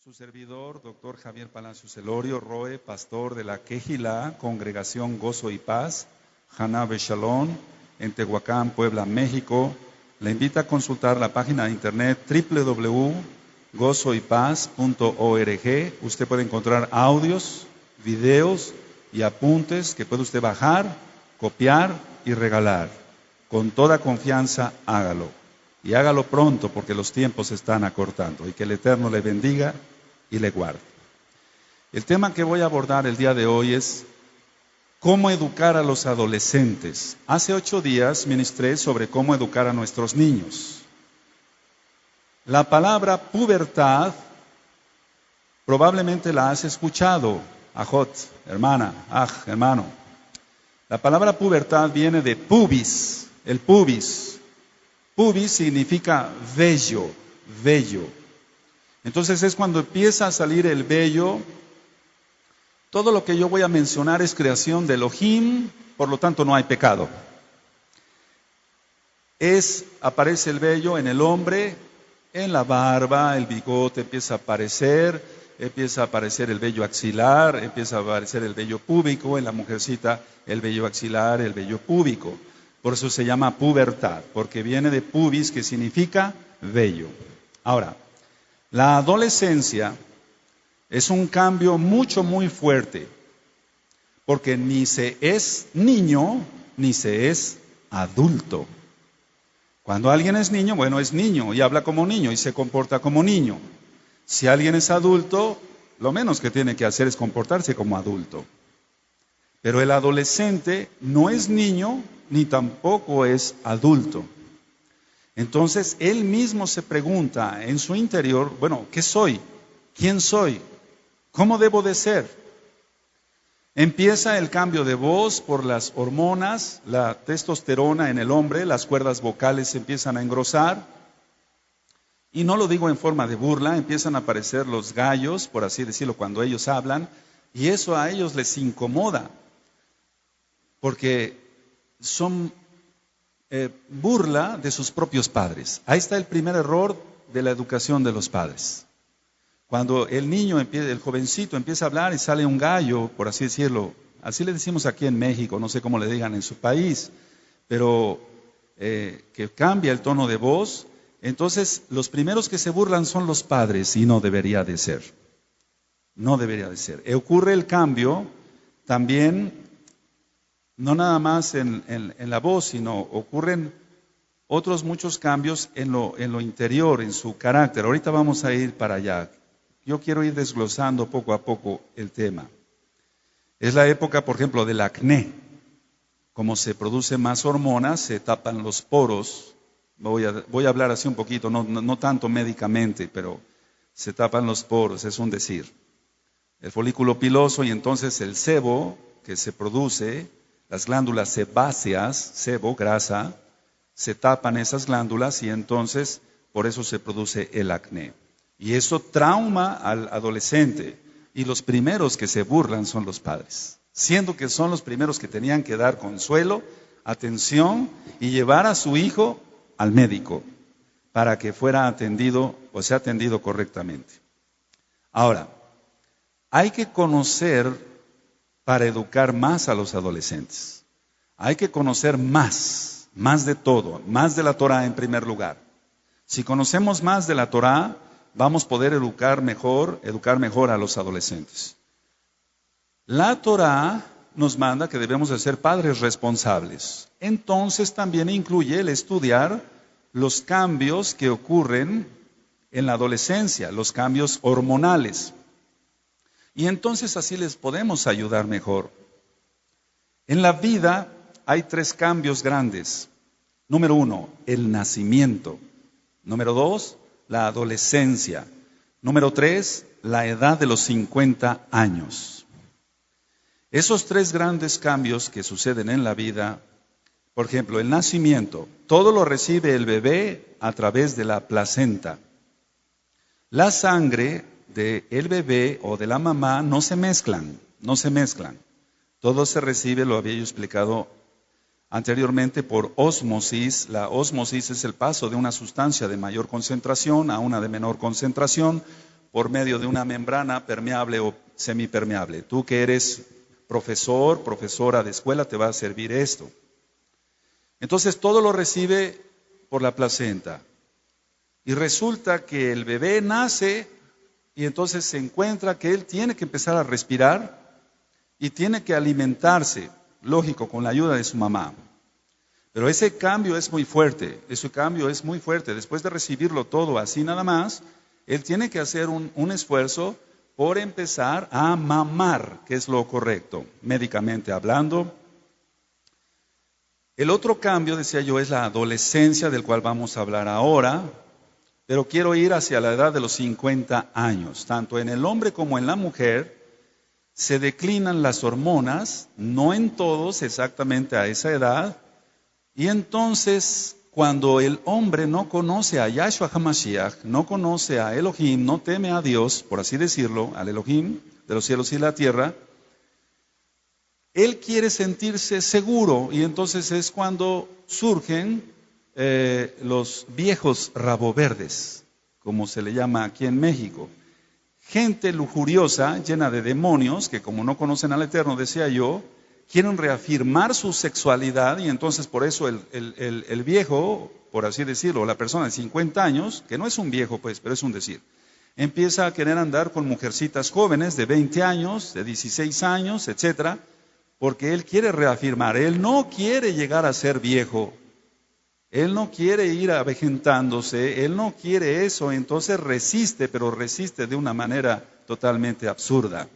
Su servidor, doctor Javier Palacios Elorio, Roe, pastor de la Quejilá, Congregación Gozo y Paz, Hanabe Shalom, en Tehuacán, Puebla, México, le invita a consultar la página de internet www.gozoypaz.org. Usted puede encontrar audios, videos y apuntes que puede usted bajar, copiar y regalar. Con toda confianza, hágalo. Y hágalo pronto porque los tiempos se están acortando. Y que el Eterno le bendiga y le guarde. El tema que voy a abordar el día de hoy es cómo educar a los adolescentes. Hace 8 días ministré sobre cómo educar a nuestros niños. La palabra pubertad probablemente la has escuchado, ajot, hermana, hermano. La palabra pubertad viene de pubis, el pubis. Pubis significa vello, vello. Entonces es cuando empieza a salir el vello. Todo lo que yo voy a mencionar es creación de Elohim, por lo tanto no hay pecado. Aparece el vello en el hombre, en la barba, el bigote empieza a aparecer el vello axilar, empieza a aparecer el vello púbico, en la mujercita el vello axilar, el vello púbico. Por eso se llama pubertad, porque viene de pubis, que significa vello. Ahora, la adolescencia es un cambio muy fuerte, porque ni se es niño, ni se es adulto. Cuando alguien es niño, bueno, es niño y habla como niño y se comporta como niño. Si alguien es adulto, lo menos que tiene que hacer es comportarse como adulto. Pero el adolescente no es niño, ni tampoco es adulto. Entonces, él mismo se pregunta en su interior, bueno, ¿qué soy? ¿Quién soy? ¿Cómo debo de ser? Empieza el cambio de voz por las hormonas, la testosterona en el hombre, las cuerdas vocales se empiezan a engrosar. Y no lo digo en forma de burla, empiezan a aparecer los gallos, por así decirlo, cuando ellos hablan, y eso a ellos les incomoda, porque son burla de sus propios padres. Ahí está el primer error de la educación de los padres. Cuando el niño, el jovencito empieza a hablar y sale un gallo, por así decirlo, así le decimos aquí en México, no sé cómo le digan en su país, pero que cambia el tono de voz, entonces los primeros que se burlan son los padres y no debería de ser. No debería de ser. Ocurre el cambio también, no nada más en la voz, sino ocurren otros muchos cambios en lo interior, en su carácter. Ahorita vamos a ir para allá. Yo quiero ir desglosando poco a poco el tema. Es la época, por ejemplo, del acné. Como se producen más hormonas, se tapan los poros. Voy a hablar así un poquito, no tanto médicamente, pero se tapan los poros, es un decir. El folículo piloso y entonces el sebo que se produce, las glándulas sebáceas, sebo, grasa, se tapan esas glándulas y entonces por eso se produce el acné. Y eso trauma al adolescente y los primeros que se burlan son los padres, siendo que son los primeros que tenían que dar consuelo, atención y llevar a su hijo al médico para que fuera atendido o sea atendido correctamente. Ahora, hay que conocer para educar más a los adolescentes. Hay que conocer más de todo, más de la Torah en primer lugar. Si conocemos más de la Torah, vamos a poder educar mejor a los adolescentes. La Torah nos manda que debemos de ser padres responsables. Entonces también incluye el estudiar los cambios que ocurren en la adolescencia, los cambios hormonales. Y entonces así les podemos ayudar mejor. En la vida hay 3 cambios grandes. Número 1, el nacimiento. Número 2, la adolescencia. Número 3, la edad de los 50 años. Esos 3 grandes cambios que suceden en la vida, por ejemplo, el nacimiento, todo lo recibe el bebé a través de la placenta. La sangre del bebé o de la mamá no se mezclan. Todo se recibe, lo había yo explicado anteriormente, por ósmosis. La ósmosis es el paso de una sustancia de mayor concentración a una de menor concentración por medio de una membrana permeable o semipermeable. Tú que eres profesor, profesora de escuela, te va a servir esto. Entonces todo lo recibe por la placenta. Y resulta que el bebé nace y entonces se encuentra que él tiene que empezar a respirar y tiene que alimentarse, lógico, con la ayuda de su mamá. Pero ese cambio es muy fuerte, Después de recibirlo todo así nada más, él tiene que hacer un esfuerzo por empezar a mamar, que es lo correcto, médicamente hablando. El otro cambio, decía yo, es la adolescencia, del cual vamos a hablar ahora, pero quiero ir hacia la edad de los 50 años. Tanto en el hombre como en la mujer se declinan las hormonas, no en todos exactamente a esa edad, y entonces cuando el hombre no conoce a Yahshua HaMashiach, no conoce a Elohim, no teme a Dios, por así decirlo, al Elohim de los cielos y la tierra, él quiere sentirse seguro y entonces es cuando surgen los viejos raboverdes, como se le llama aquí en México. Gente lujuriosa, llena de demonios, que como no conocen al Eterno, decía yo, quieren reafirmar su sexualidad y entonces por eso el viejo, por así decirlo, la persona de 50 años, que no es un viejo pues, pero es un decir, empieza a querer andar con mujercitas jóvenes de 20 años, de 16 años, etcétera, porque él quiere reafirmar, él no quiere llegar a ser viejo, él no quiere ir avejentándose, él no quiere eso, entonces resiste, pero resiste de una manera totalmente absurda.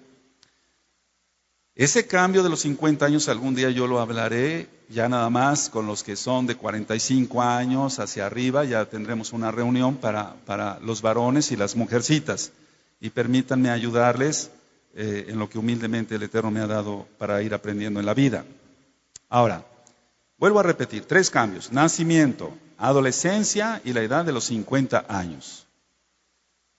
Ese cambio de los 50 años algún día yo lo hablaré, ya nada más con los que son de 45 años hacia arriba, ya tendremos una reunión para los varones y las mujercitas. Y permítanme ayudarles en lo que humildemente el Eterno me ha dado para ir aprendiendo en la vida. Ahora, vuelvo a repetir, 3 cambios: nacimiento, adolescencia y la edad de los 50 años.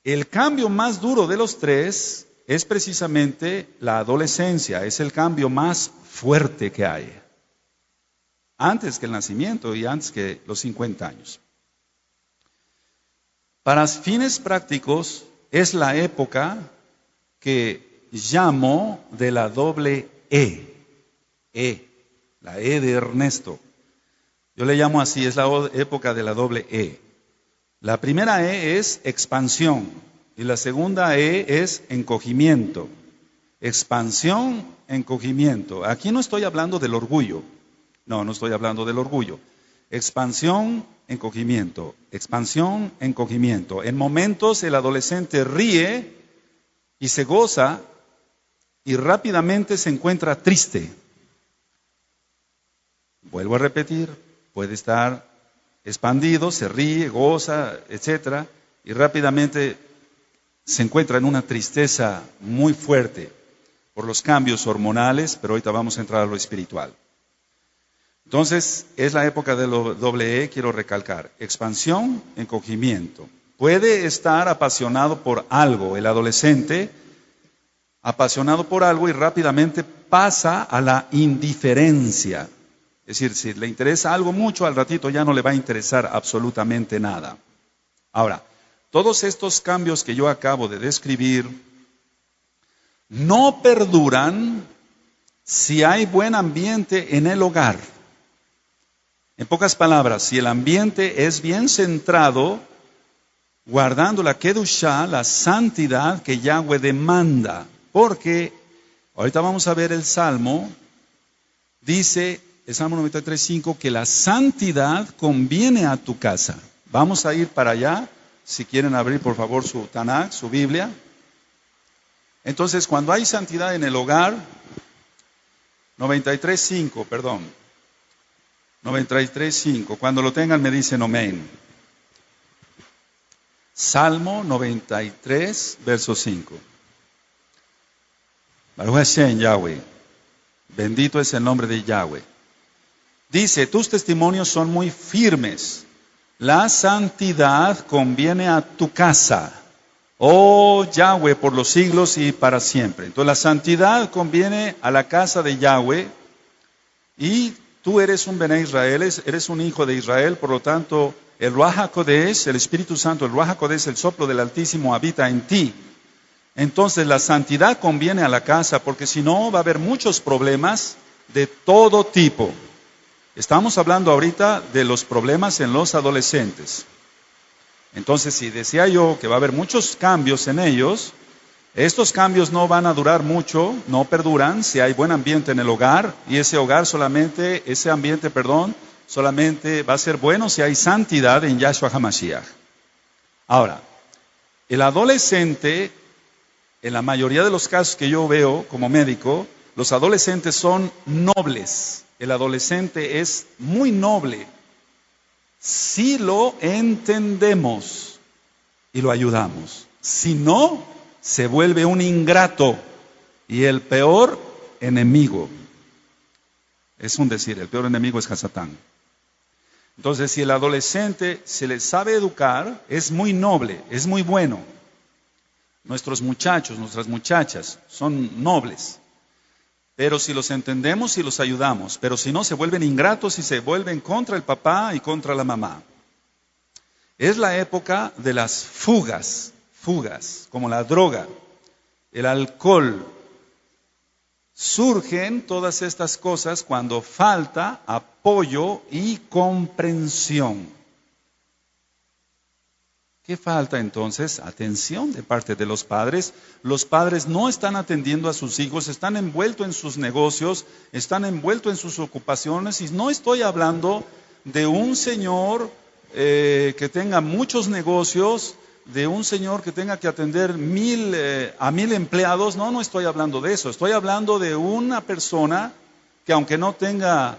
El cambio más duro de los 3 es precisamente la adolescencia, es el cambio más fuerte que hay. Antes que el nacimiento y antes que los 50 años. Para fines prácticos, es la época que llamo de la doble E. La E de Ernesto. Yo le llamo así, es la época de la doble E. La primera E es expansión y la segunda E es encogimiento. Expansión, encogimiento. Aquí no estoy hablando del orgullo. No estoy hablando del orgullo. Expansión, encogimiento. Expansión, encogimiento. En momentos el adolescente ríe y se goza y rápidamente se encuentra triste. Vuelvo a repetir, puede estar expandido, se ríe, goza, etcétera, y rápidamente se encuentra en una tristeza muy fuerte por los cambios hormonales, pero ahorita vamos a entrar a lo espiritual. Entonces, es la época de lo doble E, quiero recalcar, expansión, encogimiento. Puede estar apasionado por algo, el adolescente, apasionado por algo y rápidamente pasa a la indiferencia. Es decir, si le interesa algo mucho, al ratito ya no le va a interesar absolutamente nada. Ahora, todos estos cambios que yo acabo de describir no perduran si hay buen ambiente en el hogar. En pocas palabras, si el ambiente es bien centrado, guardando la kedushá, la santidad que Yahweh demanda. Porque, ahorita vamos a ver el Salmo, dice el Salmo 93:5 que la santidad conviene a tu casa. Vamos a ir para allá, si quieren abrir por favor su Tanakh, su Biblia. Entonces, cuando hay santidad en el hogar, 93:5, cuando lo tengan me dicen amén. Salmo 93, verso 5. Baruch Hashem, Yahweh. Bendito es el nombre de Yahweh. Dice, tus testimonios son muy firmes. La santidad conviene a tu casa. Oh Yahweh, por los siglos y para siempre. Entonces la santidad conviene a la casa de Yahweh. Y tú eres un Bené Israel, eres un hijo de Israel, por lo tanto el Ruach HaKodesh, el Espíritu Santo, el Ruach HaKodesh, el soplo del Altísimo habita en ti. Entonces la santidad conviene a la casa, porque si no va a haber muchos problemas de todo tipo. Estamos hablando ahorita de los problemas en los adolescentes. Entonces, si decía yo que va a haber muchos cambios en ellos, estos cambios no van a durar mucho, no perduran si hay buen ambiente en el hogar, y ese ambiente solamente va a ser bueno si hay santidad en Yahshua HaMashiach. Ahora, el adolescente, en la mayoría de los casos que yo veo como médico, los adolescentes son nobles. El adolescente es muy noble si lo entendemos y lo ayudamos. Si no, se vuelve un ingrato y el peor enemigo. Es un decir, el peor enemigo es Hasatán. Entonces, si el adolescente se le sabe educar, es muy noble, es muy bueno. Nuestros muchachos, nuestras muchachas son nobles. Pero si los entendemos y los ayudamos, pero si no, se vuelven ingratos y se vuelven contra el papá y contra la mamá. Es la época de las fugas, como la droga, el alcohol. Surgen todas estas cosas cuando falta apoyo y comprensión. ¿Qué falta entonces? Atención de parte de los padres. Los padres no están atendiendo a sus hijos, están envueltos en sus negocios, están envueltos en sus ocupaciones. Y no estoy hablando de un señor que tenga muchos negocios, de un señor que tenga que atender a 1000 empleados. No estoy hablando de eso. Estoy hablando de una persona que, aunque no tenga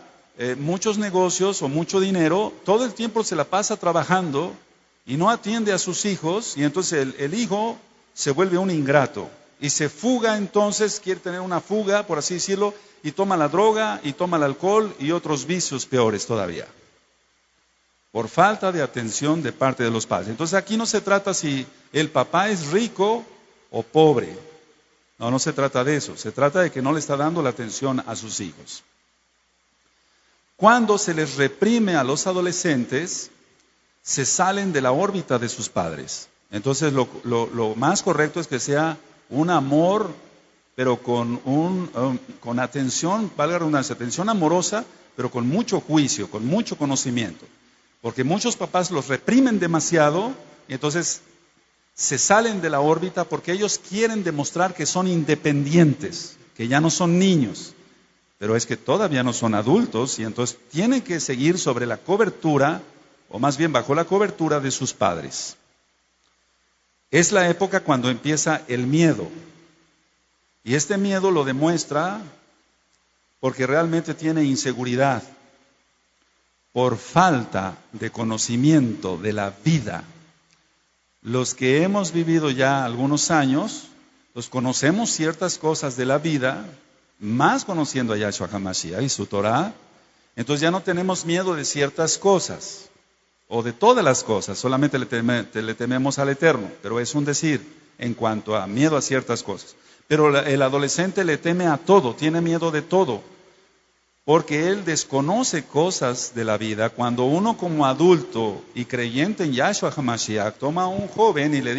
muchos negocios o mucho dinero, todo el tiempo se la pasa trabajando y no atiende a sus hijos, y entonces el hijo se vuelve un ingrato y se fuga. Entonces quiere tener una fuga, por así decirlo, y toma la droga y toma el alcohol y otros vicios peores todavía, por falta de atención de parte de los padres. Entonces aquí no se trata si el papá es rico o pobre, no se trata de eso, se trata de que no le está dando la atención a sus hijos. Cuando se les reprime a los adolescentes, se salen de la órbita de sus padres. Entonces lo más correcto es que sea un amor, pero con atención, valga la redundancia, atención amorosa, pero con mucho juicio, con mucho conocimiento. Porque muchos papás los reprimen demasiado y entonces se salen de la órbita porque ellos quieren demostrar que son independientes, que ya no son niños, pero es que todavía no son adultos y entonces tienen que seguir sobre la cobertura, o más bien bajo la cobertura de sus padres. Es la época cuando empieza el miedo. Y este miedo lo demuestra porque realmente tiene inseguridad, por falta de conocimiento de la vida. Los que hemos vivido ya algunos años, pues conocemos ciertas cosas de la vida, más conociendo a Yahshua HaMashiach y su Torah, entonces ya no tenemos miedo de ciertas cosas. O de todas las cosas, solamente le tememos al Eterno, pero es un decir en cuanto a miedo a ciertas cosas. Pero el adolescente le teme a todo, tiene miedo de todo, porque él desconoce cosas de la vida. Cuando uno como adulto y creyente en Yahshua HaMashiach toma a un joven y le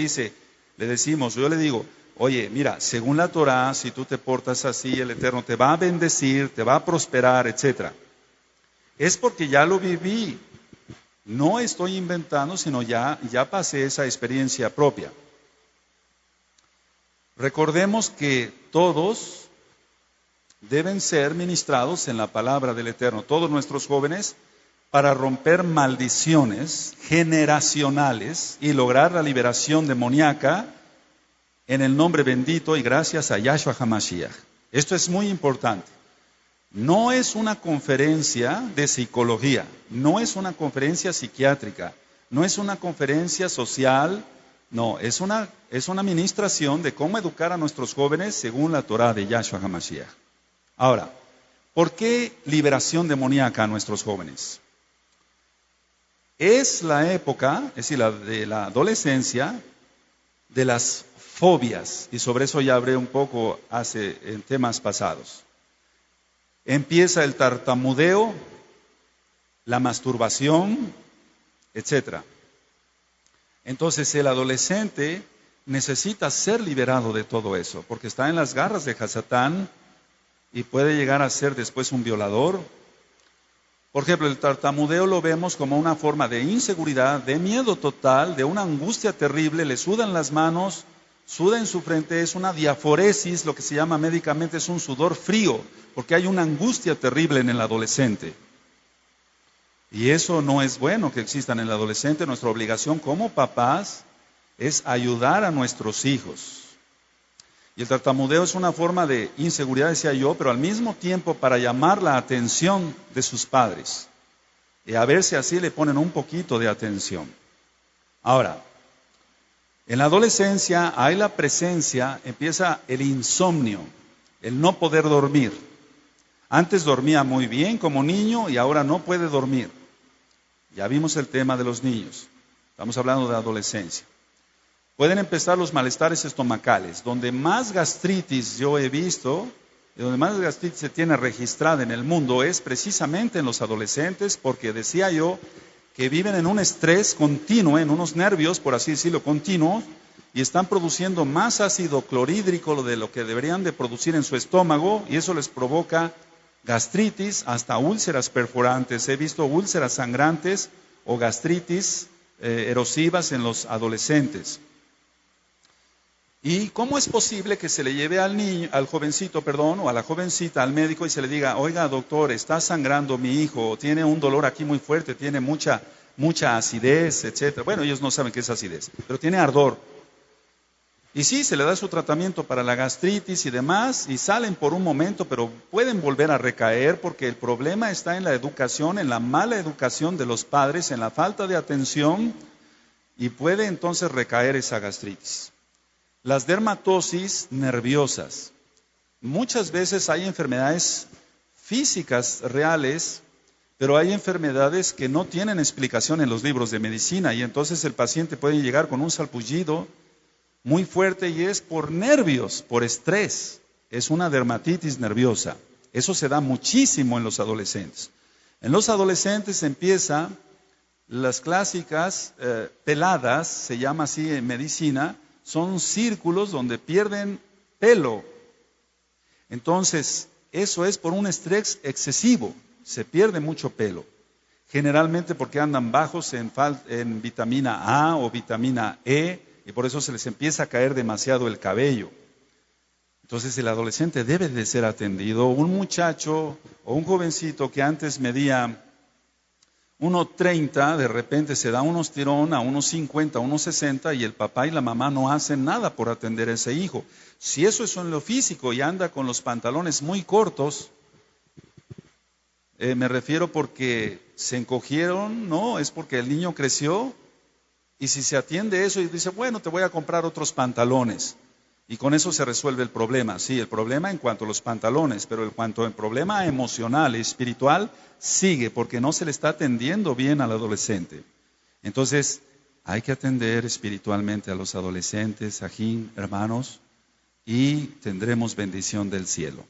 decimos, yo le digo, oye, mira, según la Torah, si tú te portas así, el Eterno te va a bendecir, te va a prosperar, etc. Es porque ya lo viví. No estoy inventando, sino ya pasé esa experiencia propia. Recordemos que todos deben ser ministrados en la palabra del Eterno, todos nuestros jóvenes, para romper maldiciones generacionales y lograr la liberación demoníaca en el nombre bendito y gracias a Yahshua HaMashiach. Esto es muy importante. No es una conferencia de psicología, no es una conferencia psiquiátrica, no es una conferencia social, no, es una administración de cómo educar a nuestros jóvenes según la Torah de Yahshua HaMashiach. Ahora, ¿por qué liberación demoníaca a nuestros jóvenes? Es la época, es decir, de la adolescencia, de las fobias, y sobre eso ya hablé un poco en temas pasados. Empieza el tartamudeo, la masturbación, etc. Entonces el adolescente necesita ser liberado de todo eso, porque está en las garras de Hasatán y puede llegar a ser después un violador. Por ejemplo, el tartamudeo lo vemos como una forma de inseguridad, de miedo total, de una angustia terrible, le sudan las manos, suda en su frente, es una diaforesis, lo que se llama médicamente es un sudor frío, porque hay una angustia terrible en el adolescente. Y eso no es bueno que existan en el adolescente. Nuestra obligación como papás es ayudar a nuestros hijos. Y el tartamudeo es una forma de inseguridad, decía yo, pero al mismo tiempo para llamar la atención de sus padres. Y a ver si así le ponen un poquito de atención. Ahora, en la adolescencia hay la presencia, empieza el insomnio, el no poder dormir. Antes dormía muy bien como niño y ahora no puede dormir. Ya vimos el tema de los niños. Estamos hablando de adolescencia. Pueden empezar los malestares estomacales. Donde más gastritis yo he visto, donde más gastritis se tiene registrada en el mundo es precisamente en los adolescentes, porque decía yo que viven en un estrés continuo, en unos nervios, por así decirlo, continuos, y están produciendo más ácido clorhídrico de lo que deberían de producir en su estómago, y eso les provoca gastritis, hasta úlceras perforantes. He visto úlceras sangrantes o gastritis erosivas en los adolescentes. ¿Y cómo es posible que se le lleve al niño, al jovencito, o a la jovencita al médico y se le diga, oiga doctor, está sangrando mi hijo, tiene un dolor aquí muy fuerte, tiene mucha acidez, etcétera? Bueno, ellos no saben qué es acidez, pero tiene ardor. Y sí, se le da su tratamiento para la gastritis y demás, y salen por un momento, pero pueden volver a recaer porque el problema está en la educación, en la mala educación de los padres, en la falta de atención, y puede entonces recaer esa gastritis. Las dermatosis nerviosas. Muchas veces hay enfermedades físicas reales, pero hay enfermedades que no tienen explicación en los libros de medicina, y entonces el paciente puede llegar con un salpullido muy fuerte y es por nervios, por estrés. Es una dermatitis nerviosa. Eso se da muchísimo en los adolescentes. En los adolescentes empieza las clásicas peladas, se llama así en medicina, son círculos donde pierden pelo. Entonces, eso es por un estrés excesivo, se pierde mucho pelo. Generalmente porque andan bajos en vitamina A o vitamina E, y por eso se les empieza a caer demasiado el cabello. Entonces el adolescente debe de ser atendido. Un muchacho o un jovencito que antes medía 1,30, de repente se da unos tirón a 1,50, 1,60 y el papá y la mamá no hacen nada por atender a ese hijo. Si eso es en lo físico y anda con los pantalones muy cortos, me refiero porque se encogieron, no, es porque el niño creció. Y si se atiende eso y dice, bueno, te voy a comprar otros pantalones. Y con eso se resuelve el problema. Sí, el problema en cuanto a los pantalones, pero en cuanto al problema emocional y espiritual, sigue porque no se le está atendiendo bien al adolescente. Entonces, hay que atender espiritualmente a los adolescentes, ajín, hermanos, y tendremos bendición del cielo.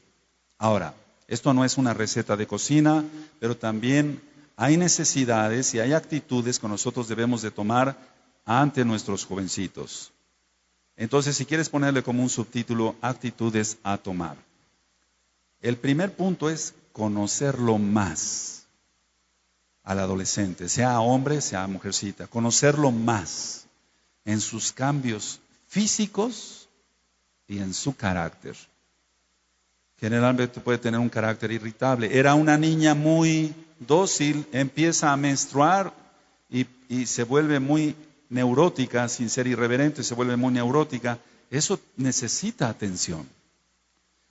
Ahora, esto no es una receta de cocina, pero también hay necesidades y hay actitudes que nosotros debemos de tomar ante nuestros jovencitos. Entonces, si quieres ponerle como un subtítulo, actitudes a tomar. El primer punto es conocerlo más al adolescente, sea hombre, sea mujercita, conocerlo más en sus cambios físicos y en su carácter. Generalmente puede tener un carácter irritable. Era una niña muy dócil, empieza a menstruar y se vuelve muy neurótica, sin ser irreverente, se vuelve muy neurótica. Eso necesita atención.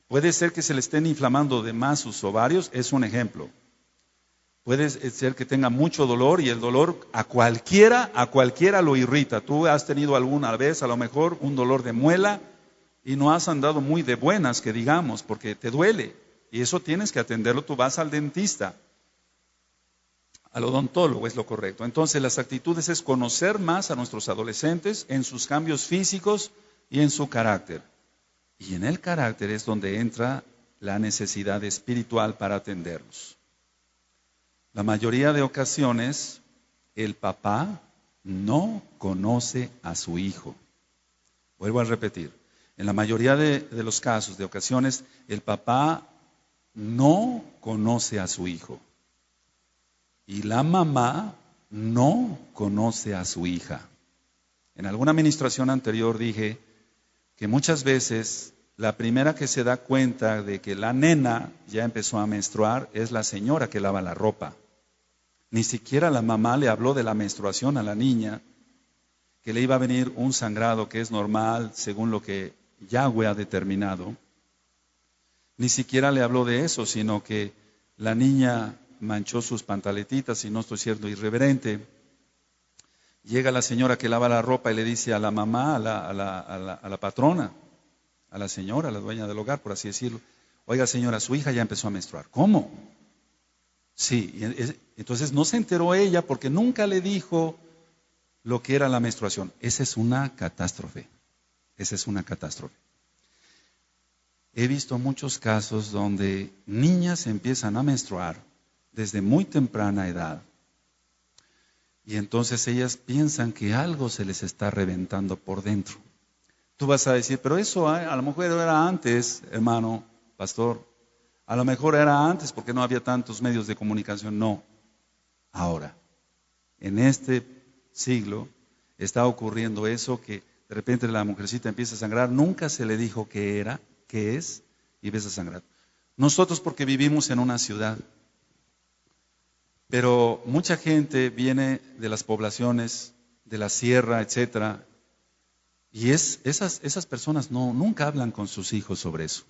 Puede ser que se le estén inflamando de más sus ovarios, es un ejemplo. Puede ser que tenga mucho dolor y el dolor a cualquiera lo irrita. Tú has tenido alguna vez a lo mejor un dolor de muela y no has andado muy de buenas, que digamos, porque te duele. Y eso tienes que atenderlo, tú vas al dentista. Al odontólogo es lo correcto. Entonces las actitudes es conocer más a nuestros adolescentes en sus cambios físicos y en su carácter. Y en el carácter es donde entra la necesidad espiritual para atenderlos. La mayoría de ocasiones el papá no conoce a su hijo. Vuelvo a repetir, en la mayoría de los casos, de ocasiones, el papá no conoce a su hijo. Y la mamá no conoce a su hija. En alguna administración anterior dije que muchas veces la primera que se da cuenta de que la nena ya empezó a menstruar es la señora que lava la ropa. Ni siquiera la mamá le habló de la menstruación a la niña, que le iba a venir un sangrado que es normal según lo que Yahweh ha determinado. Ni siquiera le habló de eso, sino que la niña manchó sus pantaletitas, y no estoy siendo irreverente. Llega la señora que lava la ropa y le dice a la mamá, a la patrona, a la señora, a la dueña del hogar, por así decirlo: oiga señora, su hija ya empezó a menstruar. ¿Cómo? Sí, entonces no se enteró ella porque nunca le dijo lo que era la menstruación. Esa es una catástrofe. Esa es una catástrofe. He visto muchos casos donde niñas empiezan a menstruar desde muy temprana edad. Y entonces ellas piensan que algo se les está reventando por dentro. Tú vas a decir, pero eso a lo mejor era antes, hermano, pastor. A lo mejor era antes porque no había tantos medios de comunicación. No. Ahora, en este siglo está ocurriendo eso, que de repente la mujercita empieza a sangrar. Nunca se le dijo qué era, qué es, y empieza a sangrar. Nosotros porque vivimos en una ciudad. Pero mucha gente viene de las poblaciones, de la sierra, etcétera, y esas personas nunca hablan con sus hijos sobre eso.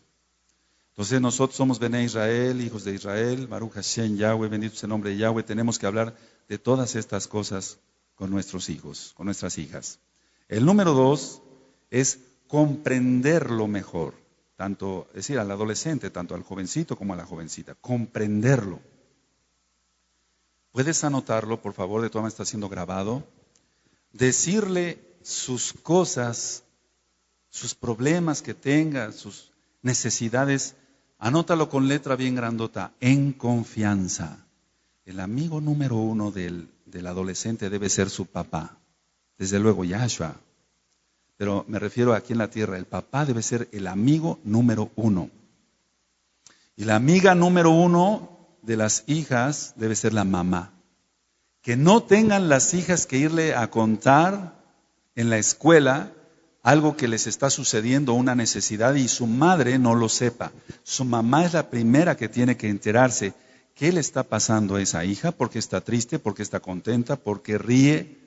Entonces nosotros somos Bené Israel, hijos de Israel, Baruch Hashem, Yahweh, bendito sea el nombre de Yahweh. Tenemos que hablar de todas estas cosas con nuestros hijos, con nuestras hijas. El número 2 es comprenderlo mejor, tanto, es decir, al adolescente, tanto al jovencito como a la jovencita, comprenderlo. Puedes anotarlo, por favor, de todas maneras está siendo grabado. Decirle sus cosas, sus problemas que tenga, sus necesidades, anótalo con letra bien grandota, en confianza. El amigo número 1 del adolescente debe ser su papá. Desde luego Yahshua. Pero me refiero aquí en la tierra, el papá debe ser el amigo número 1. Y la amiga número 1 de las hijas debe ser la mamá. Que no tengan las hijas que irle a contar en la escuela algo que les está sucediendo, una necesidad, y su madre no lo sepa. Su mamá es la primera que tiene que enterarse qué le está pasando a esa hija, por qué está triste, por qué está contenta, por qué ríe,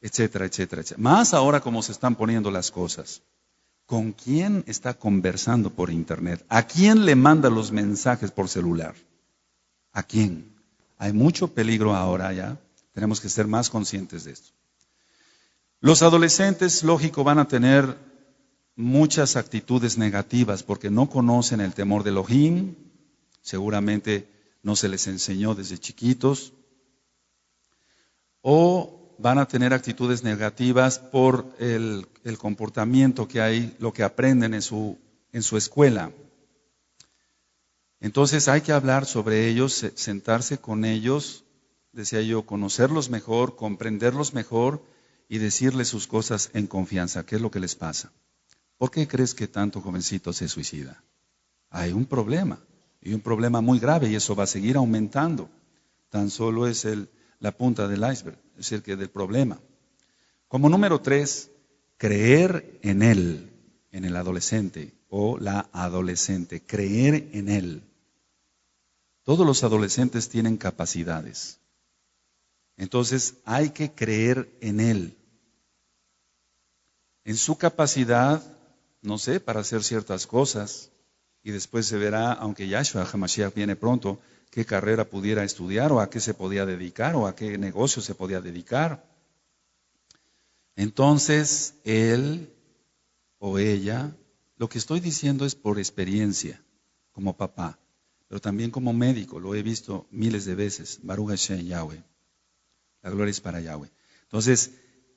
etcétera, etcétera, etcétera. Más ahora como se están poniendo las cosas. ¿Con quién está conversando por internet? ¿A quién le manda los mensajes por celular? ¿A quién? Hay mucho peligro ahora ya. Tenemos que ser más conscientes de esto. Los adolescentes, lógico, van a tener muchas actitudes negativas porque no conocen el temor de Elohim. Seguramente no se les enseñó desde chiquitos. O van a tener actitudes negativas por el comportamiento que hay, lo que aprenden en su escuela. Entonces hay que hablar sobre ellos, sentarse con ellos, decía yo, conocerlos mejor, comprenderlos mejor y decirles sus cosas en confianza. ¿Qué es lo que les pasa? ¿Por qué crees que tanto jovencito se suicida? Hay un problema, y un problema muy grave, y eso va a seguir aumentando. Tan solo es la punta del iceberg, es decir, que del problema. Como número 3, creer en él, en el adolescente o la adolescente, creer en él. Todos los adolescentes tienen capacidades. Entonces hay que creer en él, en su capacidad, no sé, para hacer ciertas cosas, y después se verá, aunque Yahshua HaMashiach viene pronto, qué carrera pudiera estudiar, o a qué se podía dedicar, o a qué negocio se podía dedicar. Entonces, él o ella, lo que estoy diciendo es por experiencia, como papá, pero también como médico, lo he visto miles de veces, Baruch Hashem Yahweh. La gloria es para Yahweh. Entonces,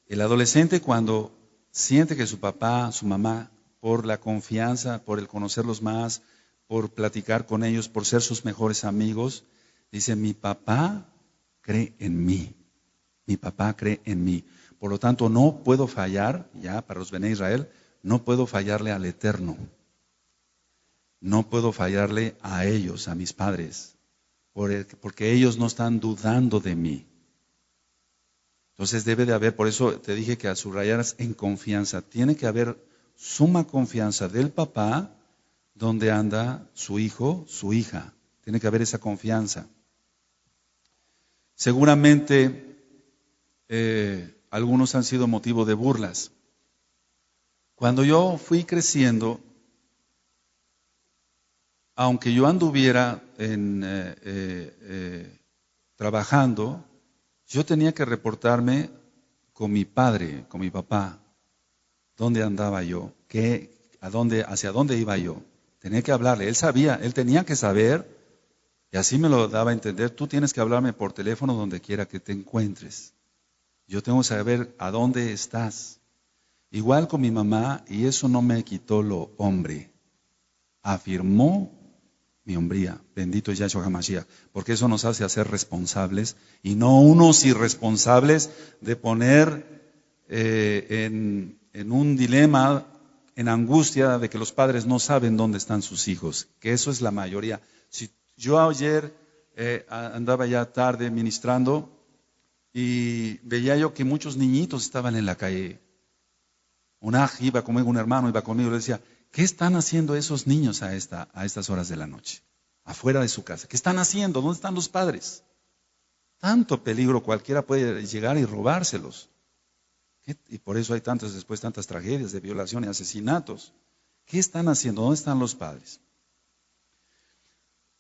el adolescente cuando siente que su papá, su mamá, por la confianza, por el conocerlos más, por platicar con ellos, por ser sus mejores amigos, dice, mi papá cree en mí. Mi papá cree en mí. Por lo tanto, no puedo fallar, ya para los Bené Israel, no puedo fallarle al Eterno. No puedo fallarle a ellos, a mis padres, porque ellos no están dudando de mí. Entonces debe de haber, por eso te dije que subrayaras en confianza. Tiene que haber suma confianza del papá donde anda su hijo, su hija. Tiene que haber esa confianza. Seguramente algunos han sido motivo de burlas. Cuando yo fui creciendo, aunque yo anduviera trabajando, yo tenía que reportarme con mi padre, con mi papá, dónde andaba yo, hacia dónde iba yo. Tenía que hablarle, él sabía, él tenía que saber, y así me lo daba a entender, tú tienes que hablarme por teléfono donde quiera que te encuentres. Yo tengo que saber a dónde estás. Igual con mi mamá, y eso no me quitó lo hombre. Afirmó mi hombría, bendito es Yahshua HaMashiach, porque eso nos hace ser responsables y no unos irresponsables de poner en un dilema, en angustia de que los padres no saben dónde están sus hijos, que eso es la mayoría. Si yo ayer andaba ya tarde ministrando y veía yo que muchos niñitos estaban en la calle. Un iba conmigo, un hermano iba conmigo, le decía, ¿qué están haciendo esos niños a estas horas de la noche? Afuera de su casa. ¿Qué están haciendo? ¿Dónde están los padres? Tanto peligro, cualquiera puede llegar y robárselos. Y por eso hay tantas tragedias de violación y asesinatos. ¿Qué están haciendo? ¿Dónde están los padres?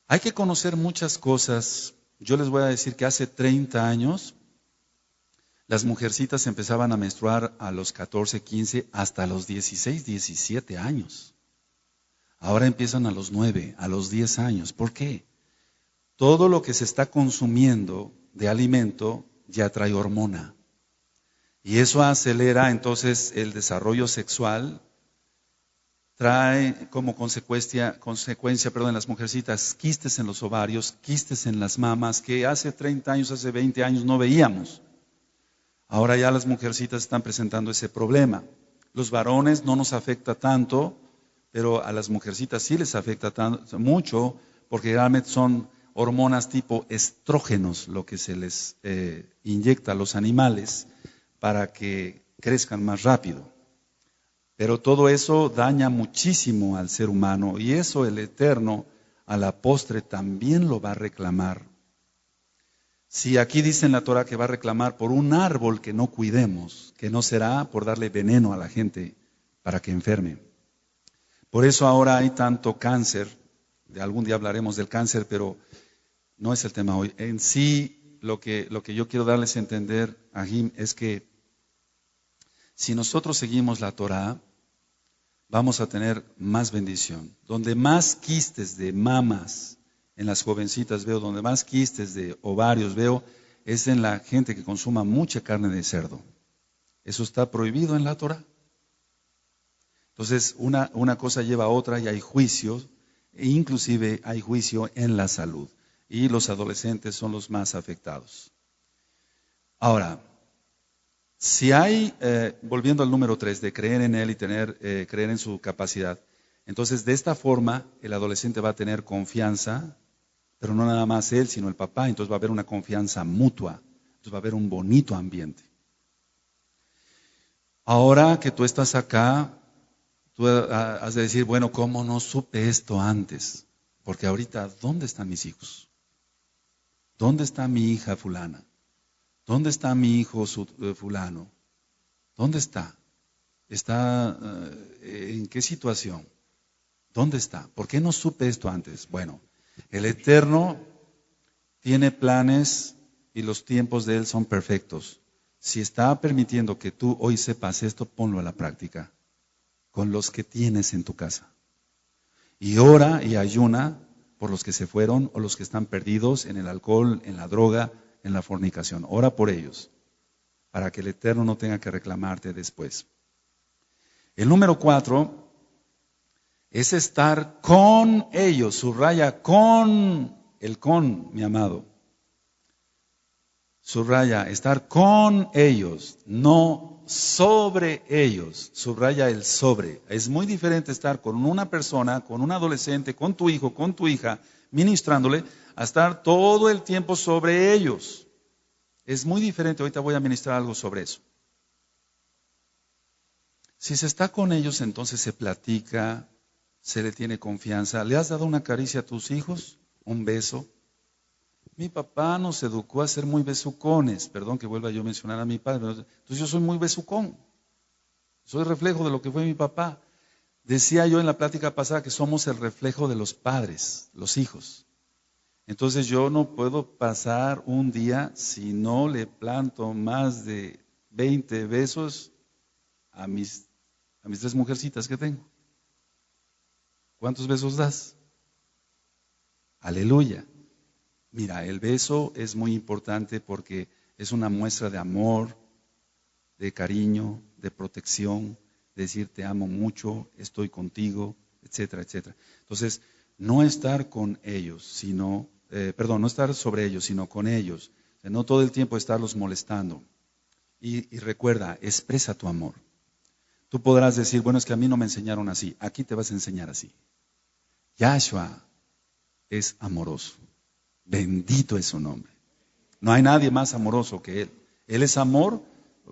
Hay que conocer muchas cosas. Yo les voy a decir que hace 30 años las mujercitas empezaban a menstruar a los 14, 15, hasta los 16, 17 años. Ahora empiezan a los 9, a los 10 años. ¿Por qué? Todo lo que se está consumiendo de alimento ya trae hormona. Y eso acelera entonces el desarrollo sexual. Trae como consecuencia, en las mujercitas, quistes en los ovarios, quistes en las mamas, que hace 30 años, hace 20 años no veíamos. Ahora ya las mujercitas están presentando ese problema. Los varones no nos afecta tanto, pero a las mujercitas sí les afecta mucho, porque realmente son hormonas tipo estrógenos lo que se les inyecta a los animales para que crezcan más rápido. Pero todo eso daña muchísimo al ser humano y eso el Eterno a la postre también lo va a reclamar. Si aquí dice en la Torah que va a reclamar por un árbol que no cuidemos, que no será por darle veneno a la gente para que enferme. Por eso ahora hay tanto cáncer. De algún día hablaremos del cáncer, pero no es el tema hoy. En sí, lo que yo quiero darles a entender, Ahim, es que si nosotros seguimos la Torah, vamos a tener más bendición. Donde más quistes de mamas en las jovencitas veo, donde más quistes de ovarios veo, es en la gente que consuma mucha carne de cerdo. Eso está prohibido en la Torah. Entonces, una cosa lleva a otra y hay juicios, e inclusive hay juicio en la salud. Y los adolescentes son los más afectados. Ahora, si hay, volviendo al número 3, de creer en él y creer en su capacidad, entonces de esta forma el adolescente va a tener confianza, pero no nada más él, sino el papá, entonces va a haber una confianza mutua, entonces va a haber un bonito ambiente. Ahora que tú estás acá, tú has de decir, bueno, ¿cómo no supe esto antes? Porque ahorita, ¿dónde están mis hijos? ¿Dónde está mi hija fulana? ¿Dónde está mi hijo fulano? ¿Dónde está? ¿Está en qué situación? ¿Dónde está? ¿Por qué no supe esto antes? Bueno, el Eterno tiene planes y los tiempos de Él son perfectos. Si está permitiendo que tú hoy sepas esto, ponlo a la práctica con los que tienes en tu casa. Y ora y ayuna por los que se fueron o los que están perdidos en el alcohol, en la droga, en la fornicación. Ora por ellos, para que el Eterno no tenga que reclamarte después. El número 4 es estar con ellos, subraya con, mi amado. Subraya, estar con ellos, no sobre ellos. Subraya el sobre. Es muy diferente estar con una persona, con un adolescente, con tu hijo, con tu hija, ministrándole, a estar todo el tiempo sobre ellos. Es muy diferente. Ahorita voy a ministrar algo sobre eso. Si se está con ellos, entonces se platica, se le tiene confianza. ¿Le has dado una caricia a tus hijos? ¿Un beso? Mi papá nos educó a ser muy besucones. Perdón que vuelva yo a mencionar a mi padre. Entonces yo soy muy besucón. Soy reflejo de lo que fue mi papá. Decía yo en la plática pasada que somos el reflejo de los padres, los hijos. Entonces yo no puedo pasar un día si no le planto más de 20 besos a mis 3 mujercitas que tengo. ¿Cuántos besos das? Aleluya. Mira, el beso es muy importante porque es una muestra de amor, de cariño, de protección, de decir te amo mucho, estoy contigo, etcétera, etcétera. Entonces, no estar con ellos, sino, no estar sobre ellos, sino con ellos. O sea, no todo el tiempo estarlos molestando. Y recuerda, expresa tu amor. Tú podrás decir, bueno, es que a mí no me enseñaron así. Aquí te vas a enseñar así. Yahshua es amoroso. Bendito es su nombre. No hay nadie más amoroso que Él. Él es amor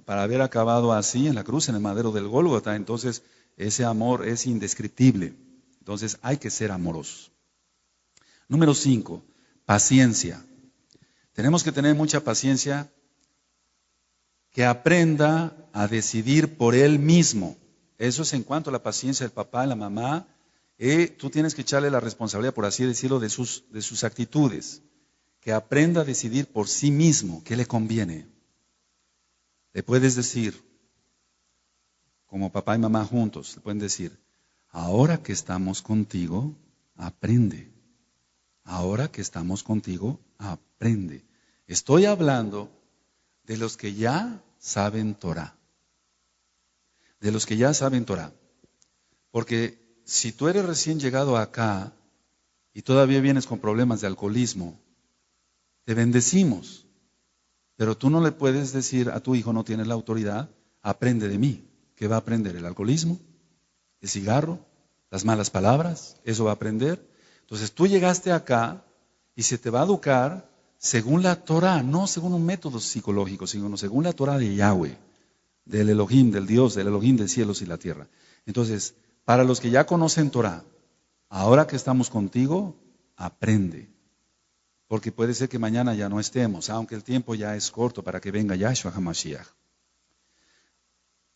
para haber acabado así en la cruz, en el madero del Gólgota. Entonces, ese amor es indescriptible. Entonces, hay que ser amorosos. Número 5, paciencia. Tenemos que tener mucha paciencia, que aprenda a decidir por él mismo. Eso es en cuanto a la paciencia del papá y la mamá. Tú tienes que echarle la responsabilidad, por así decirlo, de sus actitudes. Que aprenda a decidir por sí mismo qué le conviene. Le puedes decir, como papá y mamá juntos, le pueden decir, ahora que estamos contigo, aprende. Ahora que estamos contigo, aprende. Estoy hablando de los que ya saben Torah. De los que ya saben Torah. Porque si tú eres recién llegado acá y todavía vienes con problemas de alcoholismo, te bendecimos. Pero tú no le puedes decir a tu hijo, no tienes la autoridad, aprende de mí. ¿Qué va a aprender? ¿El alcoholismo? ¿El cigarro? ¿Las malas palabras? ¿Eso va a aprender? Entonces tú llegaste acá y se te va a educar según la Torah, no según un método psicológico, sino según la Torah de Yahweh, del Elohim, del Dios, del Elohim de cielos y la tierra. Entonces, para los que ya conocen Torah, ahora que estamos contigo, aprende. Porque puede ser que mañana ya no estemos, aunque el tiempo ya es corto para que venga Yahshua HaMashiach.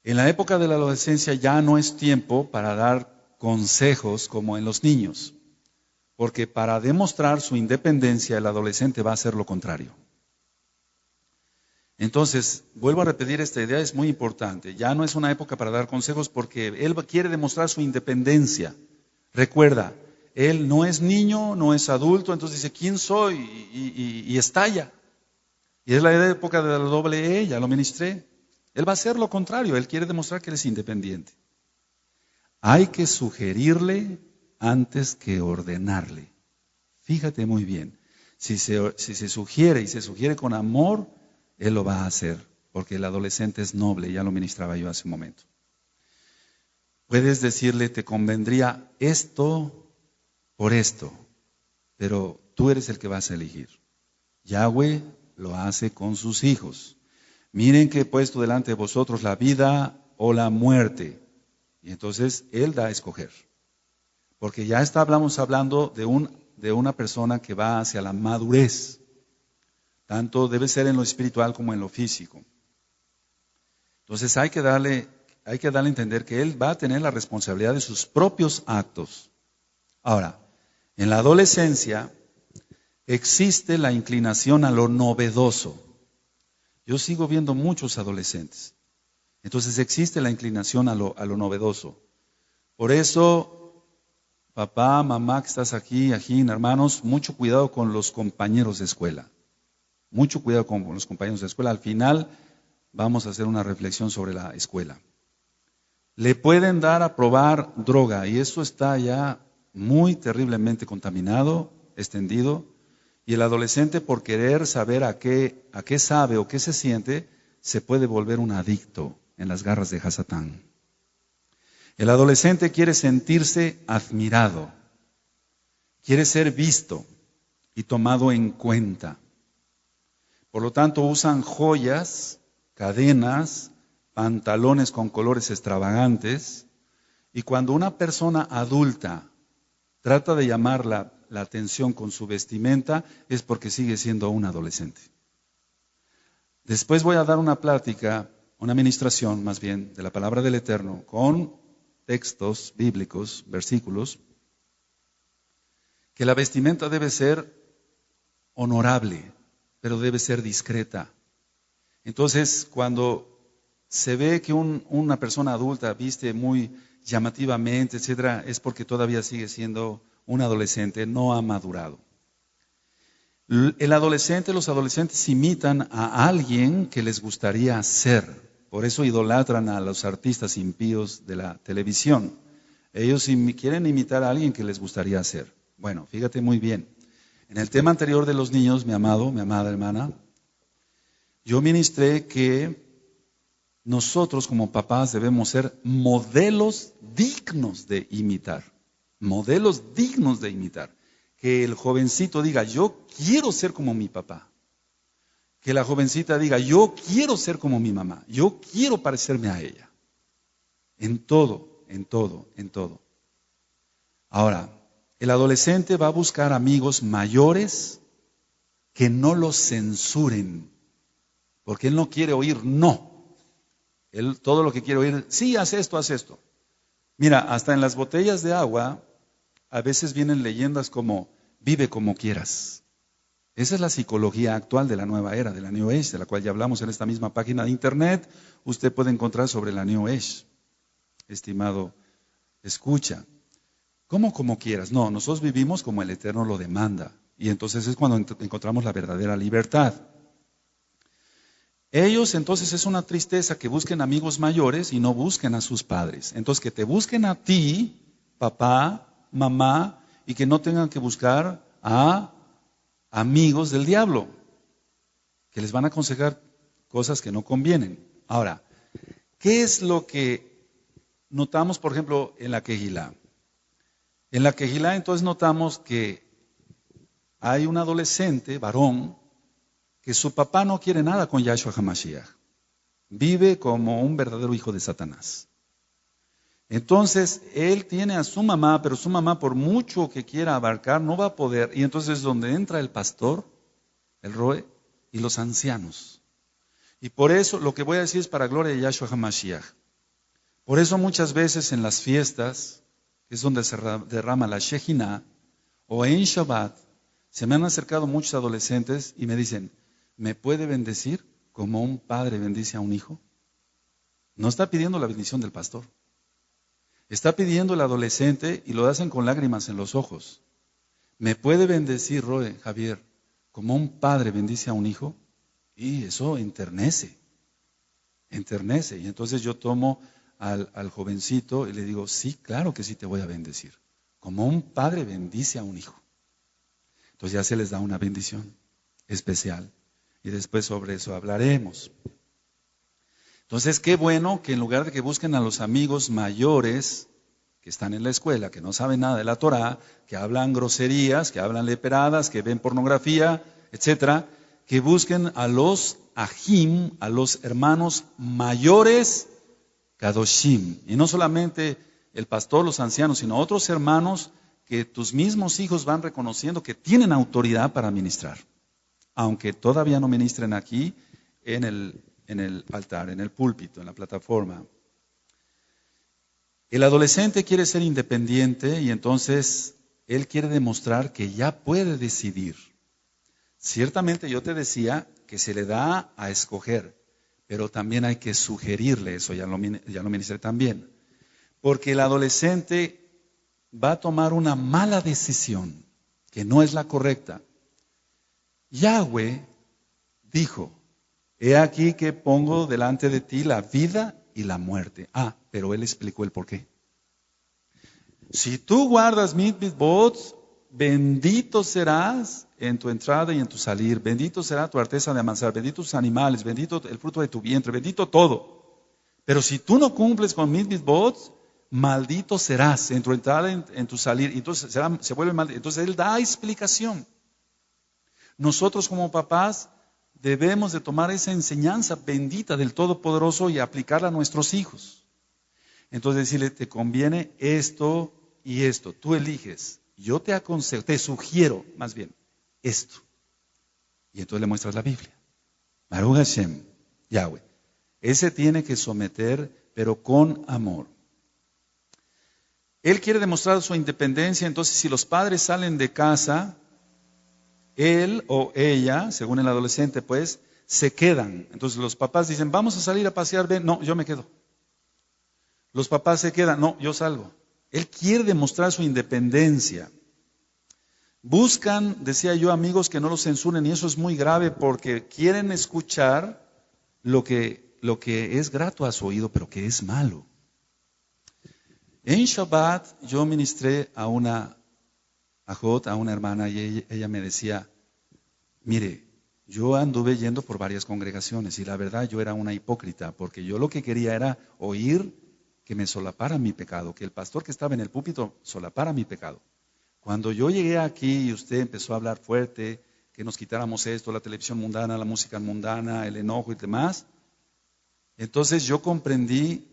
En la época de la adolescencia ya no es tiempo para dar consejos como en los niños. Porque para demostrar su independencia, el adolescente va a hacer lo contrario. Entonces, vuelvo a repetir esta idea, es muy importante. Ya no es una época para dar consejos porque él quiere demostrar su independencia. Recuerda, él no es niño, no es adulto, entonces dice, ¿quién soy? Y estalla. Y es la época de la doble E, ya lo ministré. Él va a hacer lo contrario, él quiere demostrar que él es independiente. Hay que sugerirle antes que ordenarle. Fíjate muy bien, si se sugiere y se sugiere con amor, él lo va a hacer, porque el adolescente es noble, ya lo ministraba yo hace un momento. Puedes decirle, te convendría esto por esto, pero tú eres el que vas a elegir. Yahweh lo hace con sus hijos. Miren que he puesto delante de vosotros la vida o la muerte. Y entonces Él da a escoger. Porque ya estamos hablando de una persona que va hacia la madurez. Tanto debe ser en lo espiritual como en lo físico. Entonces hay que darle a entender que Él va a tener la responsabilidad de sus propios actos. Ahora, en la adolescencia existe la inclinación a lo novedoso. Yo sigo viendo muchos adolescentes. Entonces existe la inclinación a lo novedoso. Por eso, papá, mamá que estás aquí, hermanos, mucho cuidado con los compañeros de escuela. Mucho cuidado con los compañeros de escuela. Al final vamos a hacer una reflexión sobre la escuela. Le pueden dar a probar droga y eso está ya muy terriblemente contaminado, extendido. Y el adolescente, por querer saber a qué sabe o qué se siente, se puede volver un adicto en las garras de Hasatán. El adolescente quiere sentirse admirado, quiere ser visto y tomado en cuenta. Por lo tanto, usan joyas, cadenas, pantalones con colores extravagantes, y cuando una persona adulta trata de llamar la atención con su vestimenta, es porque sigue siendo un adolescente. Después voy a dar una plática, una ministración más bien, de la palabra del Eterno, con textos bíblicos, versículos, que la vestimenta debe ser honorable, pero debe ser discreta. Entonces, cuando se ve que una persona adulta viste muy llamativamente, etcétera, es porque todavía sigue siendo un adolescente, no ha madurado. Los adolescentes imitan a alguien que les gustaría ser. Por eso idolatran a los artistas impíos de la televisión. Ellos quieren imitar a alguien que les gustaría ser. Bueno, fíjate muy bien. En el tema anterior de los niños, mi amado, mi amada hermana, yo ministré que nosotros como papás debemos ser modelos dignos de imitar. Modelos dignos de imitar. Que el jovencito diga, yo quiero ser como mi papá. Que la jovencita diga, yo quiero ser como mi mamá. Yo quiero parecerme a ella. En todo, en todo, en todo. Ahora, el adolescente va a buscar amigos mayores que no lo censuren. Porque él no quiere oír no. Él todo lo que quiere oír, sí, haz esto, haz esto. Mira, hasta en las botellas de agua a veces vienen leyendas como vive como quieras. Esa es la psicología actual de la nueva era, de la New Age, de la cual ya hablamos en esta misma página de internet. Usted puede encontrar sobre la New Age, estimado escucha. ¿Cómo como quieras? No, nosotros vivimos como el Eterno lo demanda. Y entonces es cuando encontramos la verdadera libertad. Ellos entonces es una tristeza que busquen amigos mayores y no busquen a sus padres. Entonces que te busquen a ti, papá, mamá, y que no tengan que buscar a amigos del diablo, que les van a aconsejar cosas que no convienen. Ahora, ¿qué es lo que notamos, por ejemplo, en la Kehilá? En la Kehilá entonces notamos que hay un adolescente, varón, que su papá no quiere nada con Yahshua HaMashiach. Vive como un verdadero hijo de Satanás. Entonces, él tiene a su mamá, pero su mamá por mucho que quiera abarcar no va a poder. Y entonces es donde entra el pastor, el Roe, y los ancianos. Y por eso lo que voy a decir es para gloria de Yahshua HaMashiach. Por eso muchas veces en las fiestas, que es donde se derrama la Shejinah, o en Shabbat, se me han acercado muchos adolescentes y me dicen, ¿me puede bendecir como un padre bendice a un hijo? No está pidiendo la bendición del pastor. Está pidiendo el adolescente y lo hacen con lágrimas en los ojos. ¿Me puede bendecir, Roe, Javier, como un padre bendice a un hijo? Y eso enternece. Enternece. Y entonces yo tomo al jovencito y le digo, sí, claro que sí te voy a bendecir. Como un padre bendice a un hijo. Entonces ya se les da una bendición especial. Y después sobre eso hablaremos. Entonces, qué bueno que en lugar de que busquen a los amigos mayores que están en la escuela, que no saben nada de la Torá, que hablan groserías, que hablan leperadas, que ven pornografía, etcétera, que busquen a los ajim, a los hermanos mayores, kadoshim. Y no solamente el pastor, los ancianos, sino otros hermanos que tus mismos hijos van reconociendo que tienen autoridad para ministrar. Aunque todavía no ministren aquí en el altar, en el púlpito, en la plataforma. El adolescente quiere ser independiente y entonces él quiere demostrar que ya puede decidir. Ciertamente yo te decía que se le da a escoger, pero también hay que sugerirle eso, ya lo ministré también. Porque el adolescente va a tomar una mala decisión, que no es la correcta. Yahweh dijo, he aquí que pongo delante de ti la vida y la muerte. Pero él explicó el porqué. Si tú guardas mis mitzvot, bendito serás en tu entrada y en tu salir. Bendito será tu arteza de amansar, benditos tus animales, bendito el fruto de tu vientre, bendito todo. Pero si tú no cumples con mis mitzvot, maldito serás en tu entrada, en tu salir. Entonces se vuelve maldito. Entonces Él da explicación. Nosotros como papás debemos de tomar esa enseñanza bendita del Todopoderoso y aplicarla a nuestros hijos. Entonces decirle, te conviene esto y esto. Tú eliges. Yo te aconsejo, te sugiero más bien esto. Y entonces le muestras la Biblia. Baruch Hashem, Yahweh. Ese tiene que someter, pero con amor. Él quiere demostrar su independencia, entonces si los padres salen de casa, él o ella, según el adolescente, pues, se quedan. Entonces los papás dicen, vamos a salir a pasear, ven, no, yo me quedo. Los papás se quedan, no, yo salgo. Él quiere demostrar su independencia. Buscan, decía yo, amigos que no los censuren, y eso es muy grave porque quieren escuchar lo que es grato a su oído, pero que es malo. En Shabbat yo ministré a una ajot, a una hermana, y ella me decía, mire, yo anduve yendo por varias congregaciones y la verdad yo era una hipócrita, porque yo lo que quería era oír que me solapara mi pecado, que el pastor que estaba en el púlpito solapara mi pecado. Cuando yo llegué aquí y usted empezó a hablar fuerte, que nos quitáramos esto, la televisión mundana, la música mundana, el enojo y demás, entonces yo comprendí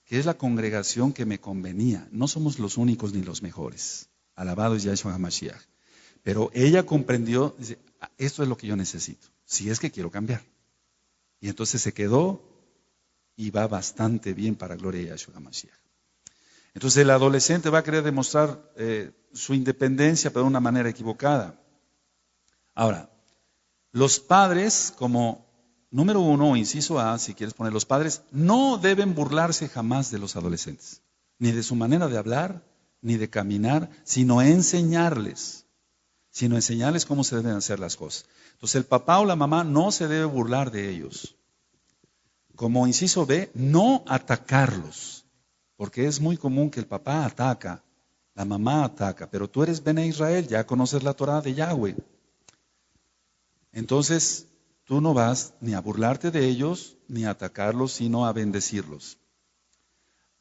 que es la congregación que me convenía. No somos los únicos ni los mejores. Alabado es Yahshua HaMashiach. Pero ella comprendió, dice, esto es lo que yo necesito, si es que quiero cambiar. Y entonces se quedó y va bastante bien para gloria de Yahshua HaMashiach. Entonces el adolescente va a querer demostrar su independencia, pero de una manera equivocada. Ahora, los padres, como número 1, inciso A, si quieres poner, los padres no deben burlarse jamás de los adolescentes, ni de su manera de hablar, ni de caminar, sino enseñarles cómo se deben hacer las cosas. Entonces el papá o la mamá no se debe burlar de ellos. Como inciso B, no atacarlos, porque es muy común que el papá ataca, la mamá ataca, pero tú eres Bene Israel, ya conoces la Torah de Yahweh. Entonces, tú no vas ni a burlarte de ellos, ni a atacarlos, sino a bendecirlos.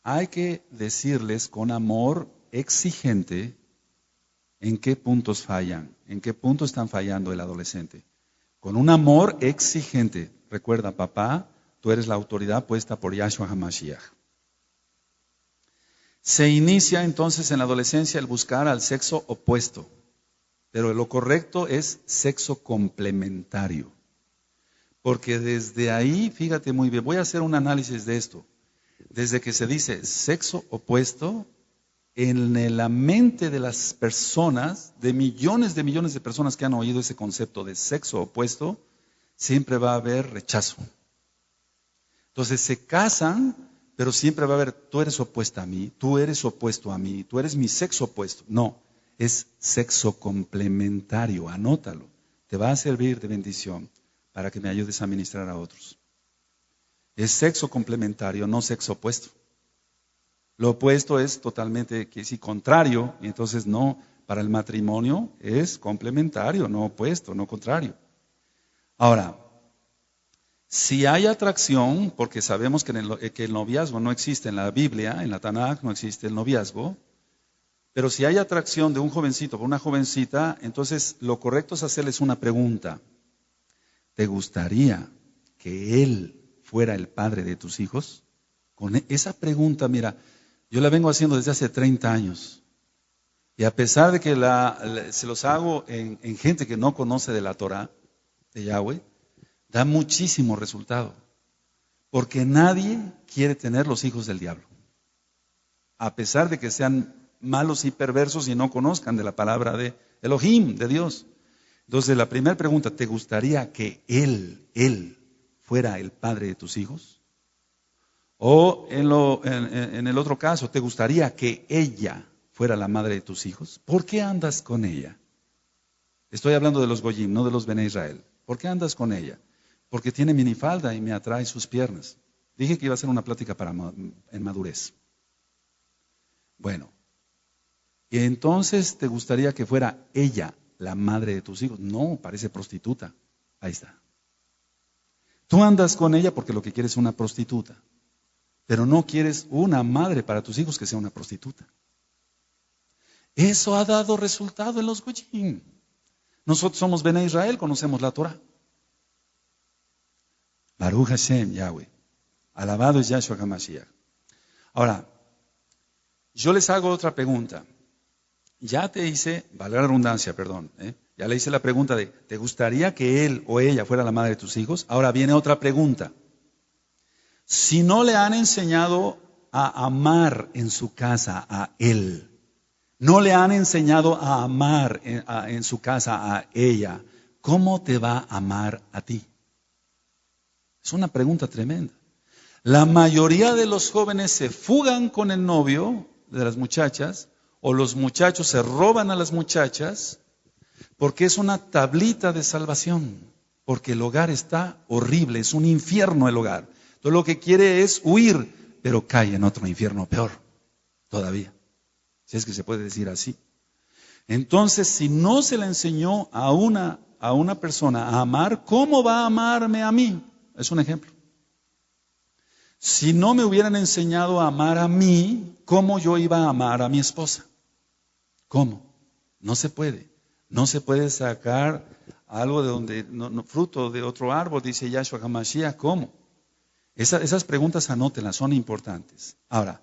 Hay que decirles con amor exigente en qué puntos fallan, en qué punto están fallando el adolescente. Con un amor exigente. Recuerda, papá, tú eres la autoridad puesta por Yahshua HaMashiach. Se inicia entonces en la adolescencia el buscar al sexo opuesto, pero lo correcto es sexo complementario. Porque desde ahí, fíjate muy bien, voy a hacer un análisis de esto. Desde que se dice sexo opuesto, en la mente de las personas, de millones de personas que han oído ese concepto de sexo opuesto, siempre va a haber rechazo. Entonces se casan, pero siempre va a haber, tú eres opuesta a mí, tú eres opuesto a mí, tú eres mi sexo opuesto. No, es sexo complementario, anótalo, te va a servir de bendición para que me ayudes a ministrar a otros. Es sexo complementario, no sexo opuesto. Lo opuesto es totalmente, que sí, contrario, y entonces no, para el matrimonio es complementario, no opuesto, no contrario. Ahora, si hay atracción, porque sabemos que el noviazgo no existe en la Biblia, en la Tanakh no existe el noviazgo, pero si hay atracción de un jovencito por una jovencita, entonces lo correcto es hacerles una pregunta. ¿Te gustaría que él fuera el padre de tus hijos? Con esa pregunta, mira, yo la vengo haciendo desde hace 30 años. Y a pesar de que se los hago en gente que no conoce de la Torah, de Yahweh, da muchísimo resultado. Porque nadie quiere tener los hijos del diablo. A pesar de que sean malos y perversos y no conozcan de la palabra de Elohim, de Dios. Entonces la primera pregunta, ¿te gustaría que él fuera el padre de tus hijos? O en el otro caso, ¿te gustaría que ella fuera la madre de tus hijos? ¿Por qué andas con ella? Estoy hablando de los Goyim, no de los Bene Israel. ¿Por qué andas con ella? Porque tiene minifalda y me atrae sus piernas. Dije que iba a ser una plática en madurez. Bueno, y entonces te gustaría que fuera ella la madre de tus hijos. No, parece prostituta. Ahí está. Tú andas con ella porque lo que quieres es una prostituta. Pero no quieres una madre para tus hijos que sea una prostituta. Eso ha dado resultado en los Goyim. Nosotros somos Bene Israel, conocemos la Torah. Baruch Hashem, Yahweh. Alabado es Yahshua HaMashiach. Ahora, yo les hago otra pregunta. Ya te hice, vale la redundancia, perdón, ya le hice la pregunta de, ¿te gustaría que él o ella fuera la madre de tus hijos? Ahora viene otra pregunta. Si no le han enseñado a amar en su casa a él, no le han enseñado a amar en su casa a ella, ¿cómo te va a amar a ti? Es una pregunta tremenda. La mayoría de los jóvenes se fugan con el novio de las muchachas, o los muchachos se roban a las muchachas, porque es una tablita de salvación, porque el hogar está horrible, es un infierno el hogar. Entonces lo que quiere es huir, pero cae en otro infierno peor todavía, si es que se puede decir así. Entonces, si no se le enseñó a una persona a amar, ¿cómo va a amarme a mí? Es un ejemplo. Si no me hubieran enseñado a amar a mí, ¿cómo yo iba a amar a mi esposa? ¿Cómo? No se puede. No se puede sacar algo de donde, fruto de otro árbol, dice Yahshua HaMashiach. ¿Cómo? Esas preguntas anótenlas, son importantes. Ahora,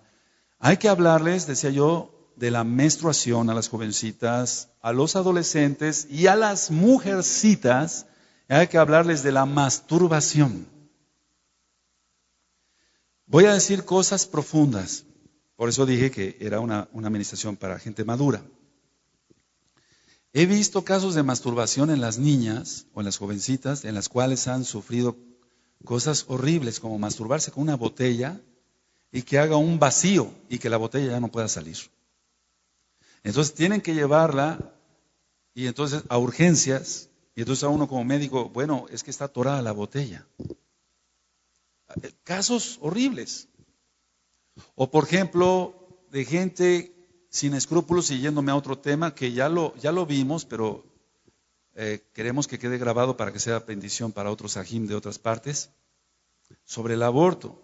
hay que hablarles, decía yo, de la menstruación a las jovencitas, a los adolescentes y a las mujercitas. Hay que hablarles de la masturbación. Voy a decir cosas profundas. Por eso dije que era una administración para gente madura. He visto casos de masturbación en las niñas o en las jovencitas en las cuales han sufrido cosas horribles como masturbarse con una botella y que haga un vacío y que la botella ya no pueda salir. Entonces tienen que llevarla y entonces a urgencias y entonces a uno como médico, bueno, es que está atorada la botella. Casos horribles. O por ejemplo, de gente sin escrúpulos, y yéndome a otro tema que ya lo vimos, pero queremos que quede grabado para que sea bendición para otros ajim de otras partes, sobre el aborto.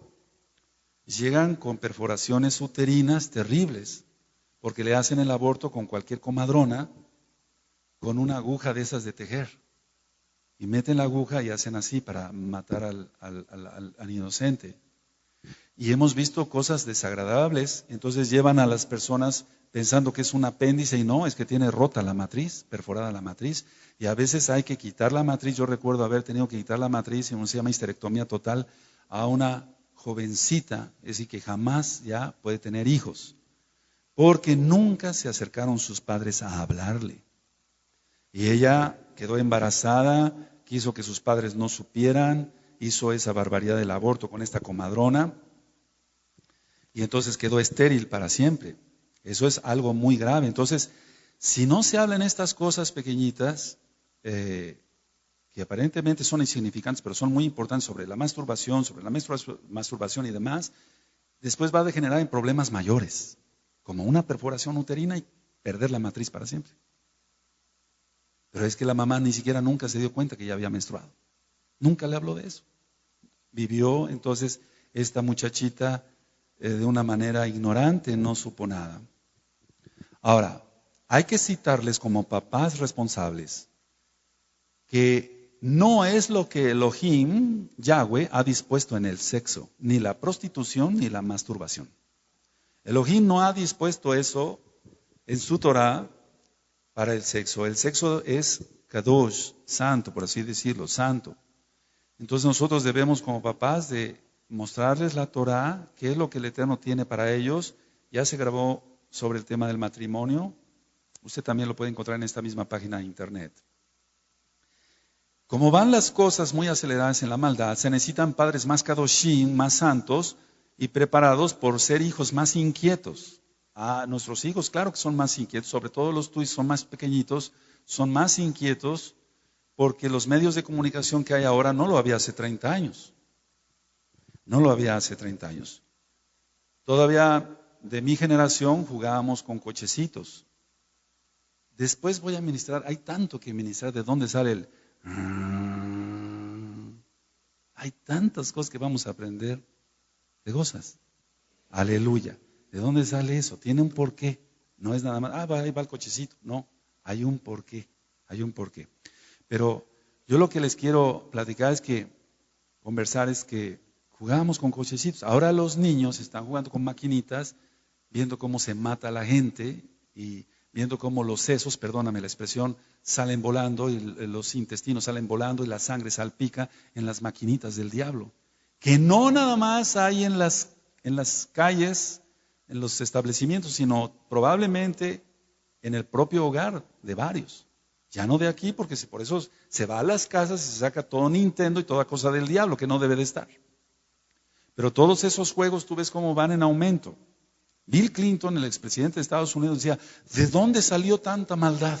Llegan con perforaciones uterinas terribles, porque le hacen el aborto con cualquier comadrona, con una aguja de esas de tejer. Y meten la aguja y hacen así para matar al inocente. Y hemos visto cosas desagradables, entonces llevan a las personas pensando que es un apéndice y no, es que tiene rota la matriz, perforada la matriz, y a veces hay que quitar la matriz. Yo recuerdo haber tenido que quitar la matriz, y se llama histerectomía total, a una jovencita, es decir, que jamás ya puede tener hijos, porque nunca se acercaron sus padres a hablarle. Y ella quedó embarazada, quiso que sus padres no supieran, hizo esa barbaridad del aborto con esta comadrona, y entonces quedó estéril para siempre. Eso es algo muy grave. Entonces, si no se hablan estas cosas pequeñitas, que aparentemente son insignificantes, pero son muy importantes sobre la masturbación y demás, después va a degenerar en problemas mayores, como una perforación uterina y perder la matriz para siempre. Pero es que la mamá ni siquiera nunca se dio cuenta que ya había menstruado. Nunca le habló de eso. Vivió entonces esta muchachita de una manera ignorante, no supo nada. Ahora, hay que citarles como papás responsables que no es lo que Elohim, Yahweh, ha dispuesto en el sexo, ni la prostitución ni la masturbación. Elohim no ha dispuesto eso en su Torah para el sexo. El sexo es kadosh, santo, por así decirlo, santo. Entonces nosotros debemos como papás de mostrarles la Torah, qué es lo que el Eterno tiene para ellos. Ya se grabó sobre el tema del matrimonio. Usted también lo puede encontrar en esta misma página de internet. Como van las cosas muy aceleradas en la maldad, se necesitan padres más kadoshim, más santos y preparados por ser hijos más inquietos. Nuestros hijos, claro que son más inquietos, sobre todo los tuyos son más pequeñitos, son más inquietos porque los medios de comunicación que hay ahora no lo había hace 30 años. No lo había hace 30 años. Todavía de mi generación jugábamos con cochecitos. Después voy a ministrar, hay tanto que ministrar, ¿de dónde sale el? Hay tantas cosas que vamos a aprender. ¿Te gozas? Aleluya. ¿De dónde sale eso? Tiene un porqué. No es nada más, ahí va el cochecito. No, hay un porqué. Hay un porqué. Pero yo lo que les quiero platicar conversar es que jugábamos con cochecitos. Ahora los niños están jugando con maquinitas, viendo cómo se mata la gente y viendo cómo los sesos, perdóname la expresión, salen volando y los intestinos salen volando y la sangre salpica en las maquinitas del diablo. Que no nada más hay en las calles, en los establecimientos, sino probablemente en el propio hogar de varios. Ya no de aquí, porque por eso se va a las casas y se saca todo Nintendo y toda cosa del diablo que no debe de estar. Pero todos esos juegos tú ves cómo van en aumento. Bill Clinton, el expresidente de Estados Unidos, decía, ¿de dónde salió tanta maldad?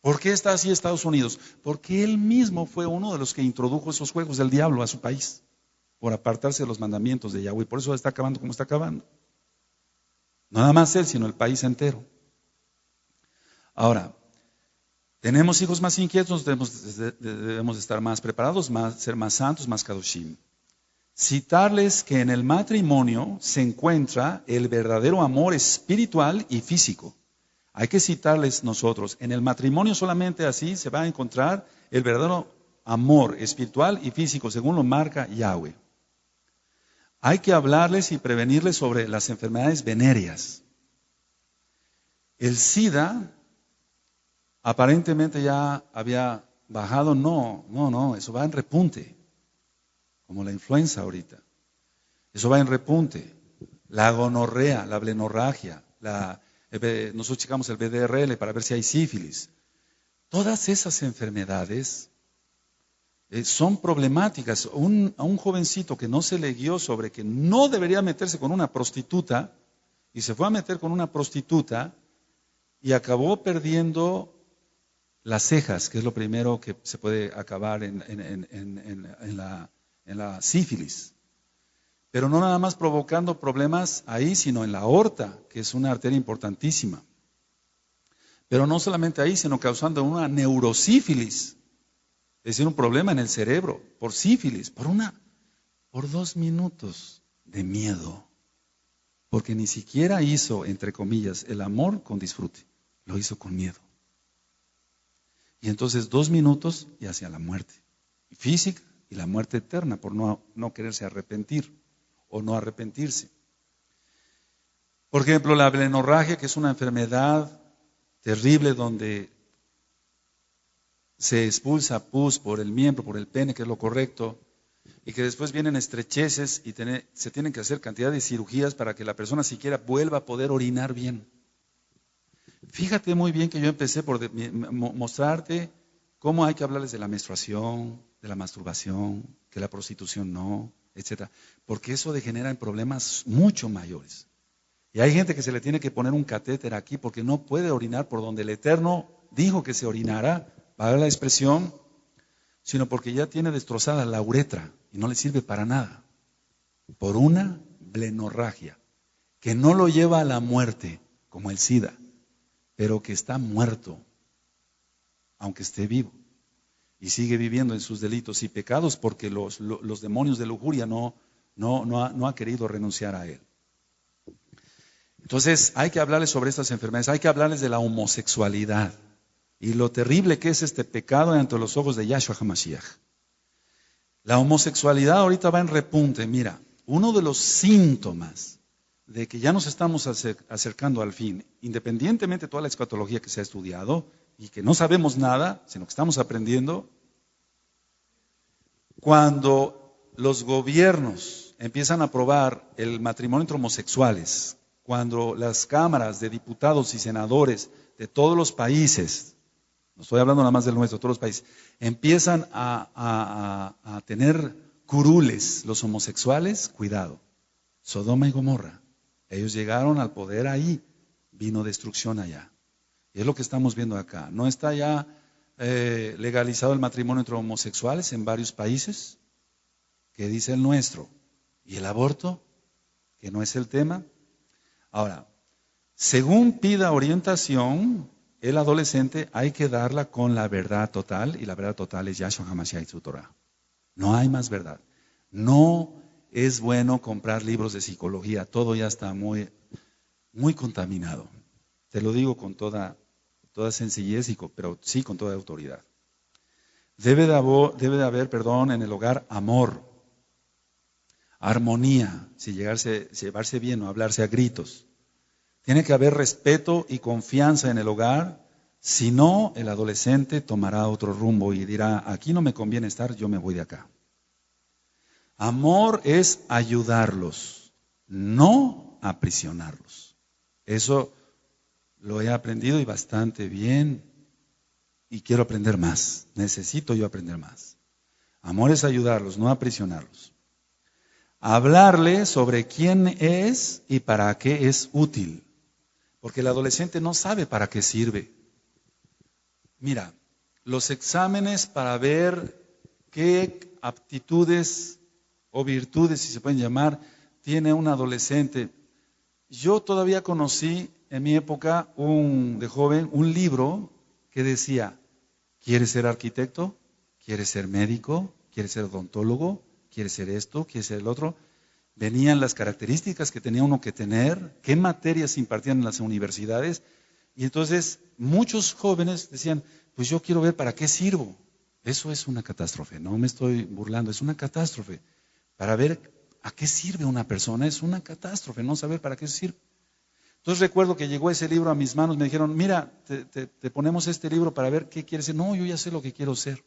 ¿Por qué está así Estados Unidos? Porque él mismo fue uno de los que introdujo esos juegos del diablo a su país, por apartarse de los mandamientos de Yahweh. Por eso está acabando como está acabando. No nada más él, sino el país entero. Ahora, tenemos hijos más inquietos, debemos estar más preparados, ser más santos, más kadoshim. Citarles que en el matrimonio se encuentra el verdadero amor espiritual y físico. Hay que citarles nosotros, en el matrimonio solamente así se va a encontrar el verdadero amor espiritual y físico, según lo marca Yahweh. Hay que hablarles y prevenirles sobre las enfermedades venéreas. El SIDA aparentemente ya había bajado, no, eso va en repunte. Como la influenza ahorita. Eso va en repunte. La gonorrea, la blenorragia, nosotros checamos el BDRL para ver si hay sífilis. Todas esas enfermedades son problemáticas. A un jovencito que no se le guió sobre que no debería meterse con una prostituta, y se fue a meter con una prostituta, y acabó perdiendo las cejas, que es lo primero que se puede acabar en la sífilis. Pero no nada más provocando problemas ahí, sino en la aorta, que es una arteria importantísima. Pero no solamente ahí, sino causando una neurosífilis, es decir, un problema en el cerebro, por sífilis, por 2 minutos de miedo. Porque ni siquiera hizo, entre comillas, el amor con disfrute, lo hizo con miedo. Y entonces 2 minutos y hacia la muerte física y la muerte eterna por no quererse arrepentir o no arrepentirse. Por ejemplo, la blenorragia, que es una enfermedad terrible donde se expulsa pus por el miembro, por el pene, que es lo correcto, y que después vienen estrecheces y se tienen que hacer cantidad de cirugías para que la persona siquiera vuelva a poder orinar bien. Fíjate muy bien que yo empecé por mostrarte cómo hay que hablarles de la menstruación, de la masturbación, que la prostitución no, etc. Porque eso degenera en problemas mucho mayores. Y hay gente que se le tiene que poner un catéter aquí porque no puede orinar por donde el Eterno dijo que se orinara, para la expresión, sino porque ya tiene destrozada la uretra y no le sirve para nada. Por una blenorragia, que no lo lleva a la muerte, como el SIDA, pero que está muerto, aunque esté vivo. Y sigue viviendo en sus delitos y pecados porque los demonios de lujuria no ha querido renunciar a él. Entonces hay que hablarles sobre estas enfermedades, hay que hablarles de la homosexualidad y lo terrible que es este pecado ante los ojos de Yahshua HaMashiach. La homosexualidad ahorita va en repunte. Mira, uno de los síntomas de que ya nos estamos acercando al fin, independientemente de toda la escatología que se ha estudiado y que no sabemos nada, sino que estamos aprendiendo, cuando los gobiernos empiezan a aprobar el matrimonio entre homosexuales, cuando las cámaras de diputados y senadores de todos los países, no estoy hablando nada más del nuestro, de todos los países, empiezan a tener curules los homosexuales, cuidado, Sodoma y Gomorra, ellos llegaron al poder ahí, vino destrucción allá. Y es lo que estamos viendo acá. ¿No está ya legalizado el matrimonio entre homosexuales en varios países? ¿Qué dice el nuestro? ¿Y el aborto? ¿Que no es el tema? Ahora, según pida orientación, el adolescente hay que darla con la verdad total, y la verdad total es Yahshua HaMashiach y su Torah. No hay más verdad. No es bueno comprar libros de psicología, todo ya está muy, muy contaminado. Te lo digo con toda sencillez, pero sí con toda autoridad. Debe de haber, en el hogar amor, armonía, si llevarse bien, no hablarse a gritos. Tiene que haber respeto y confianza en el hogar, si no, el adolescente tomará otro rumbo y dirá, aquí no me conviene estar, yo me voy de acá. Amor es ayudarlos, no aprisionarlos. Eso lo he aprendido y bastante bien, y quiero aprender más. Necesito yo aprender más. Amor es ayudarlos, no aprisionarlos. Hablarle sobre quién es y para qué es útil. Porque el adolescente no sabe para qué sirve. Mira, los exámenes para ver qué aptitudes o virtudes, si se pueden llamar, tiene un adolescente. Yo todavía conocí en mi época de joven un libro que decía, ¿quieres ser arquitecto? ¿Quieres ser médico? ¿Quieres ser odontólogo? ¿Quieres ser esto? ¿Quieres ser el otro? Venían las características que tenía uno que tener, qué materias se impartían en las universidades, y entonces muchos jóvenes decían, pues yo quiero ver para qué sirvo. Eso es una catástrofe, no me estoy burlando, es una catástrofe. Para ver a qué sirve una persona es una catástrofe, no saber para qué sirve. Entonces recuerdo que llegó ese libro a mis manos, me dijeron, mira, te ponemos este libro para ver qué quieres ser. No, yo ya sé lo que quiero ser.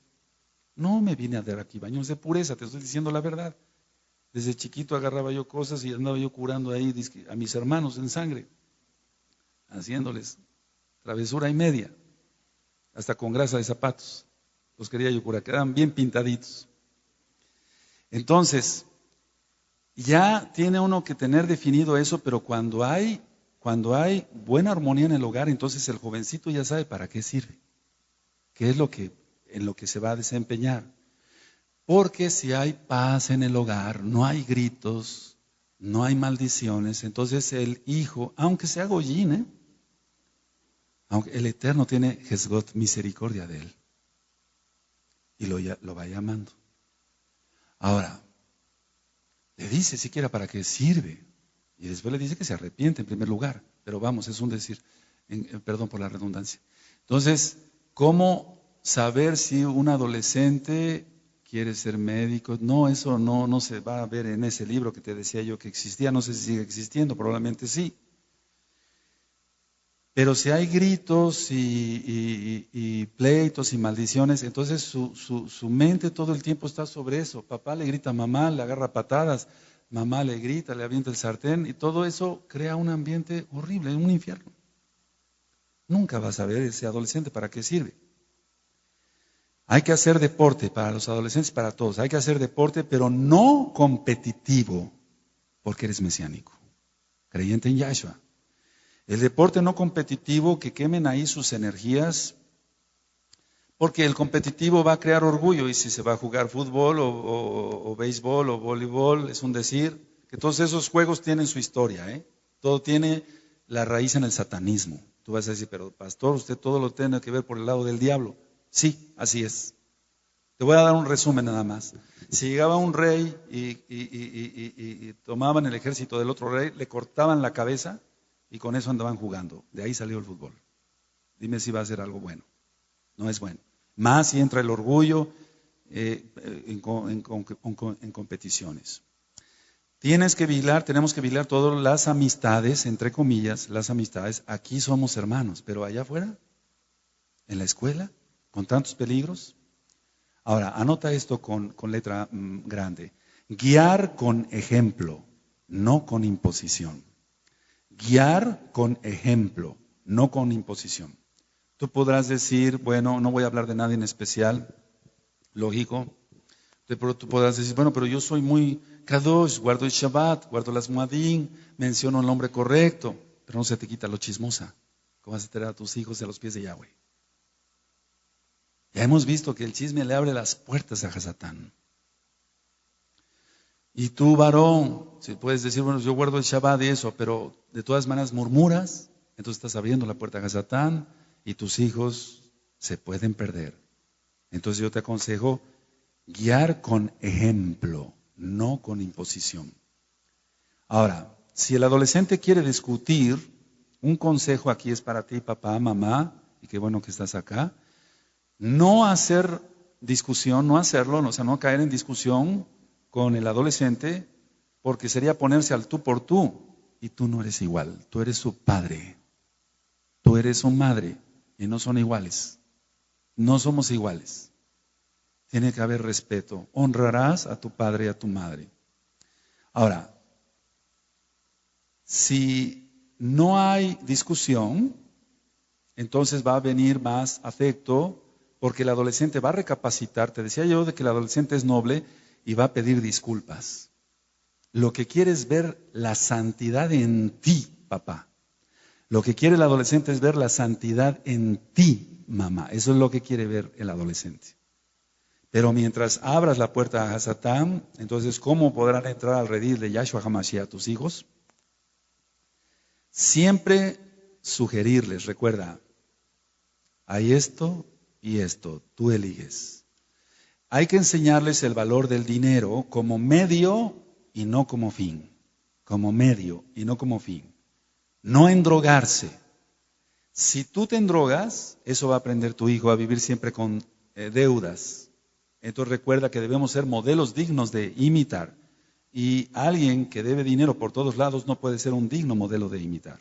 No me vine a dar aquí baños de pureza, te estoy diciendo la verdad. Desde chiquito agarraba yo cosas y andaba yo curando ahí a mis hermanos en sangre, haciéndoles travesura y media, hasta con grasa de zapatos. Los quería yo curar, quedaban bien pintaditos. Entonces, ya tiene uno que tener definido eso, pero cuando hay buena armonía en el hogar, entonces el jovencito ya sabe para qué sirve, qué es en lo que se va a desempeñar. Porque si hay paz en el hogar, no hay gritos, no hay maldiciones, entonces el hijo, aunque sea goyín, aunque el Eterno tiene Jesgot, misericordia de él, y lo va llamando. Ahora, le dice siquiera para qué sirve, y después le dice que se arrepiente en primer lugar, pero vamos, es un decir, perdón por la redundancia. Entonces, ¿cómo saber si un adolescente quiere ser médico? No, eso no se va a ver en ese libro que te decía yo que existía, no sé si sigue existiendo, probablemente sí. Pero si hay gritos y pleitos y maldiciones, entonces su mente todo el tiempo está sobre eso. Papá le grita a mamá, le agarra patadas, mamá le grita, le avienta el sartén, y todo eso crea un ambiente horrible, un infierno. Nunca vas a ver ese adolescente para qué sirve. Hay que hacer deporte para los adolescentes, para todos. Hay que hacer deporte, pero no competitivo, porque eres mesiánico, creyente en Yahshua. El deporte no competitivo, que quemen ahí sus energías, porque el competitivo va a crear orgullo, y si se va a jugar fútbol o béisbol o voleibol, es un decir, que todos esos juegos tienen su historia, Todo tiene la raíz en el satanismo. Tú vas a decir, pero pastor, usted todo lo tiene que ver por el lado del diablo. Sí, así es. Te voy a dar un resumen nada más. Si llegaba un rey y tomaban el ejército del otro rey, le cortaban la cabeza y con eso andaban jugando. De ahí salió el fútbol. Dime si va a ser algo bueno. No es bueno. Más si entra el orgullo en competiciones. Tenemos que vigilar todas las amistades, entre comillas, las amistades. Aquí somos hermanos, pero allá afuera, en la escuela, con tantos peligros. Ahora, anota esto con letra grande. Guiar con ejemplo, no con imposición. Guiar con ejemplo, no con imposición. Tú podrás decir, bueno, no voy a hablar de nadie en especial, lógico. Pero tú podrás decir, bueno, pero yo soy muy kadosh, guardo el Shabbat, guardo las Muadín, menciono el nombre correcto, pero no se te quita lo chismosa. ¿Cómo vas a tener a tus hijos a los pies de Yahweh? Ya hemos visto que el chisme le abre las puertas a Hasatán. Y tú, varón, si puedes decir, bueno, yo guardo el Shabbat y eso, pero de todas maneras murmuras, entonces estás abriendo la puerta a Hasatán, y tus hijos se pueden perder. Entonces yo te aconsejo guiar con ejemplo, no con imposición. Ahora, si el adolescente quiere discutir, un consejo aquí es para ti, papá, mamá, y qué bueno que estás acá, no hacer discusión, no hacerlo, o sea, no caer en discusión con el adolescente, porque sería ponerse al tú por tú, y tú no eres igual, tú eres su padre, tú eres su madre, y no son iguales, no somos iguales. Tiene que haber respeto, honrarás a tu padre y a tu madre. Ahora, si no hay discusión, entonces va a venir más afecto, porque el adolescente va a recapacitar. Te decía yo de que el adolescente es noble y va a pedir disculpas. Lo que quiere es ver la santidad en ti, papá. Lo que quiere el adolescente es ver la santidad en ti, mamá. Eso es lo que quiere ver el adolescente. Pero mientras abras la puerta a Satán, entonces, ¿cómo podrán entrar al redil de Yahshua HaMashiach tus hijos? Siempre sugerirles, recuerda, hay esto y esto, tú eliges. Hay que enseñarles el valor del dinero como medio y no como fin. Como medio y no como fin. No endrogarse. Si tú te endrogas, eso va a aprender tu hijo a vivir siempre con deudas. Entonces recuerda que debemos ser modelos dignos de imitar. Y alguien que debe dinero por todos lados no puede ser un digno modelo de imitar.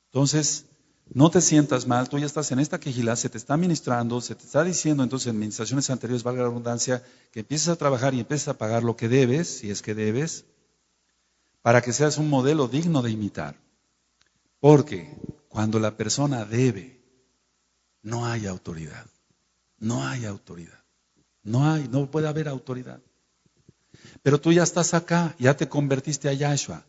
Entonces, no te sientas mal, tú ya estás en esta quejilá, se te está ministrando, se te está diciendo entonces en administraciones anteriores, valga la redundancia, que empieces a trabajar y empieces a pagar lo que debes, si es que debes, para que seas un modelo digno de imitar. Porque cuando la persona debe, no hay autoridad. No hay autoridad. No puede haber autoridad. Pero tú ya estás acá, ya te convertiste a Yahshua.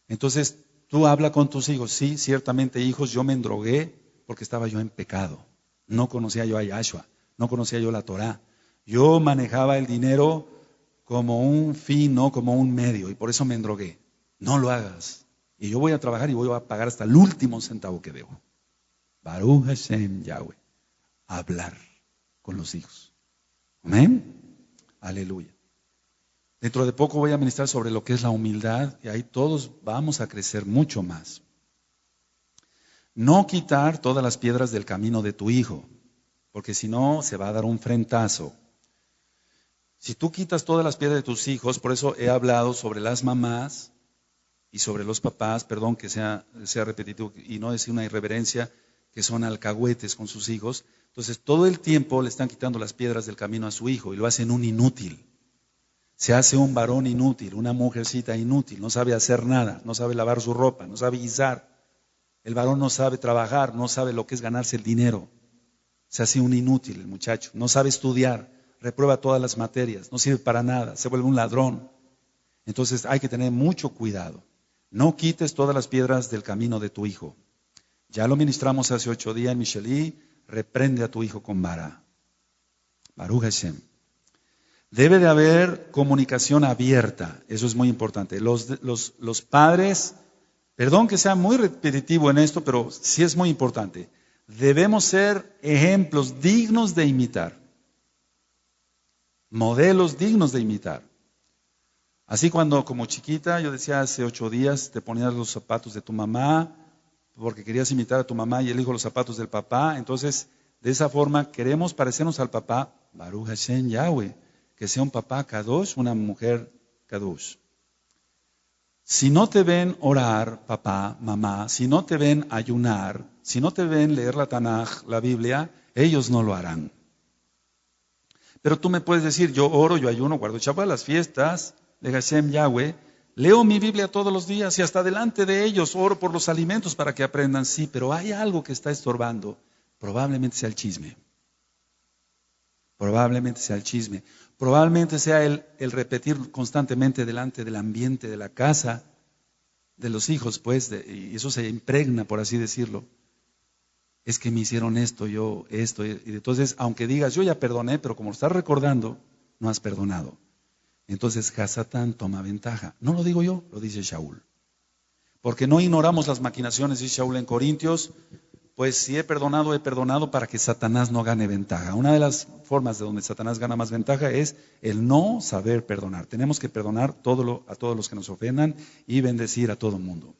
Entonces, tú habla con tus hijos. Sí, ciertamente, hijos, yo me endrogué porque estaba yo en pecado. No conocía yo a Yahshua, no conocía yo la Torah. Yo manejaba el dinero como un fin, no como un medio, y por eso me endrogué. No lo hagas. Y yo voy a trabajar y voy a pagar hasta el último centavo que debo. Baruch Hashem Yahweh. Hablar con los hijos. Amén. Aleluya. Dentro de poco voy a ministrar sobre lo que es la humildad y ahí todos vamos a crecer mucho más. No quitar todas las piedras del camino de tu hijo, porque si no se va a dar un frentazo. Si tú quitas todas las piedras de tus hijos, por eso he hablado sobre las mamás y sobre los papás, perdón que sea repetitivo y no decir una irreverencia, que son alcahuetes con sus hijos. Entonces todo el tiempo le están quitando las piedras del camino a su hijo y lo hacen un inútil. Se hace un varón inútil, una mujercita inútil, no sabe hacer nada, no sabe lavar su ropa, no sabe guisar. El varón no sabe trabajar, no sabe lo que es ganarse el dinero. Se hace un inútil el muchacho, no sabe estudiar, reprueba todas las materias, no sirve para nada, se vuelve un ladrón. Entonces hay que tener mucho cuidado. No quites todas las piedras del camino de tu hijo. Ya lo ministramos hace 8 días en Michelí, reprende a tu hijo con vara. Baruch Hashem. Debe de haber comunicación abierta, eso es muy importante. Los padres, perdón que sea muy repetitivo en esto, pero sí es muy importante. Debemos ser ejemplos dignos de imitar, modelos dignos de imitar. Así cuando como chiquita, yo decía hace 8 días, te ponías los zapatos de tu mamá, porque querías imitar a tu mamá y el hijo los zapatos del papá, entonces de esa forma queremos parecernos al papá, Baruch Hashem Yahweh. Que sea un papá kadosh, una mujer kadosh. Si no te ven orar, papá, mamá, si no te ven ayunar, si no te ven leer la Tanaj, la Biblia, ellos no lo harán. Pero tú me puedes decir, yo oro, yo ayuno, guardo Shabbat, las fiestas de Hashem Yahweh, leo mi Biblia todos los días y hasta delante de ellos oro por los alimentos para que aprendan. Sí, pero hay algo que está estorbando, probablemente sea el chisme. Probablemente sea el chisme. Probablemente sea el repetir constantemente delante del ambiente de la casa, de los hijos, pues, y eso se impregna, por así decirlo. Es que me hicieron esto, yo esto, y entonces, aunque digas, yo ya perdoné, pero como lo estás recordando, no has perdonado. Entonces, Hasatán toma ventaja. No lo digo yo, lo dice Shaul. Porque no ignoramos las maquinaciones, dice Shaul en Corintios, pues si he perdonado para que Satanás no gane ventaja. Una de las formas de donde Satanás gana más ventaja es el no saber perdonar. Tenemos que perdonar a todos los que nos ofendan y bendecir a todo el mundo.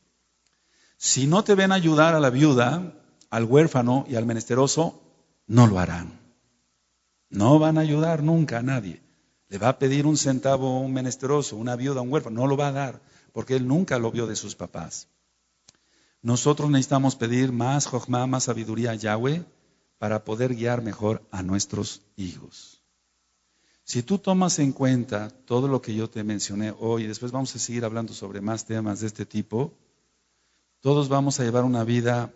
Si no te ven ayudar a la viuda, al huérfano y al menesteroso, no lo harán. No van a ayudar nunca a nadie. Le va a pedir un centavo a un menesteroso, una viuda, un huérfano, no lo va a dar, porque él nunca lo vio de sus papás. Nosotros necesitamos pedir más jochma, más sabiduría a Yahweh para poder guiar mejor a nuestros hijos. Si tú tomas en cuenta todo lo que yo te mencioné hoy, y después vamos a seguir hablando sobre más temas de este tipo, todos vamos a llevar una vida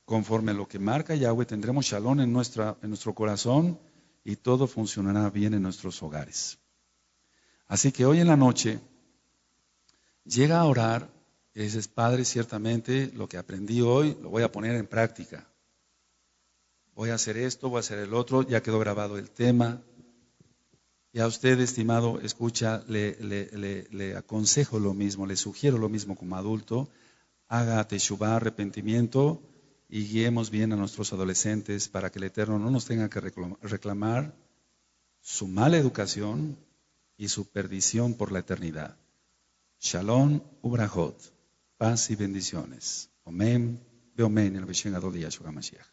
conforme a lo que marca Yahweh, tendremos shalom en nuestro corazón y todo funcionará bien en nuestros hogares. Así que hoy en la noche, llega a orar y dices, Padre, ciertamente lo que aprendí hoy lo voy a poner en práctica. Voy a hacer esto, voy a hacer el otro, ya quedó grabado el tema. Y a usted, estimado, escucha, le aconsejo lo mismo, le sugiero lo mismo como adulto. Haga teshuvá, arrepentimiento, y guiemos bien a nuestros adolescentes para que el Eterno no nos tenga que reclamar su mala educación y su perdición por la eternidad. Shalom ubrahot, paz y bendiciones. Amén, beomen, en el Beshen Gadol de Yahshua HaMashiach.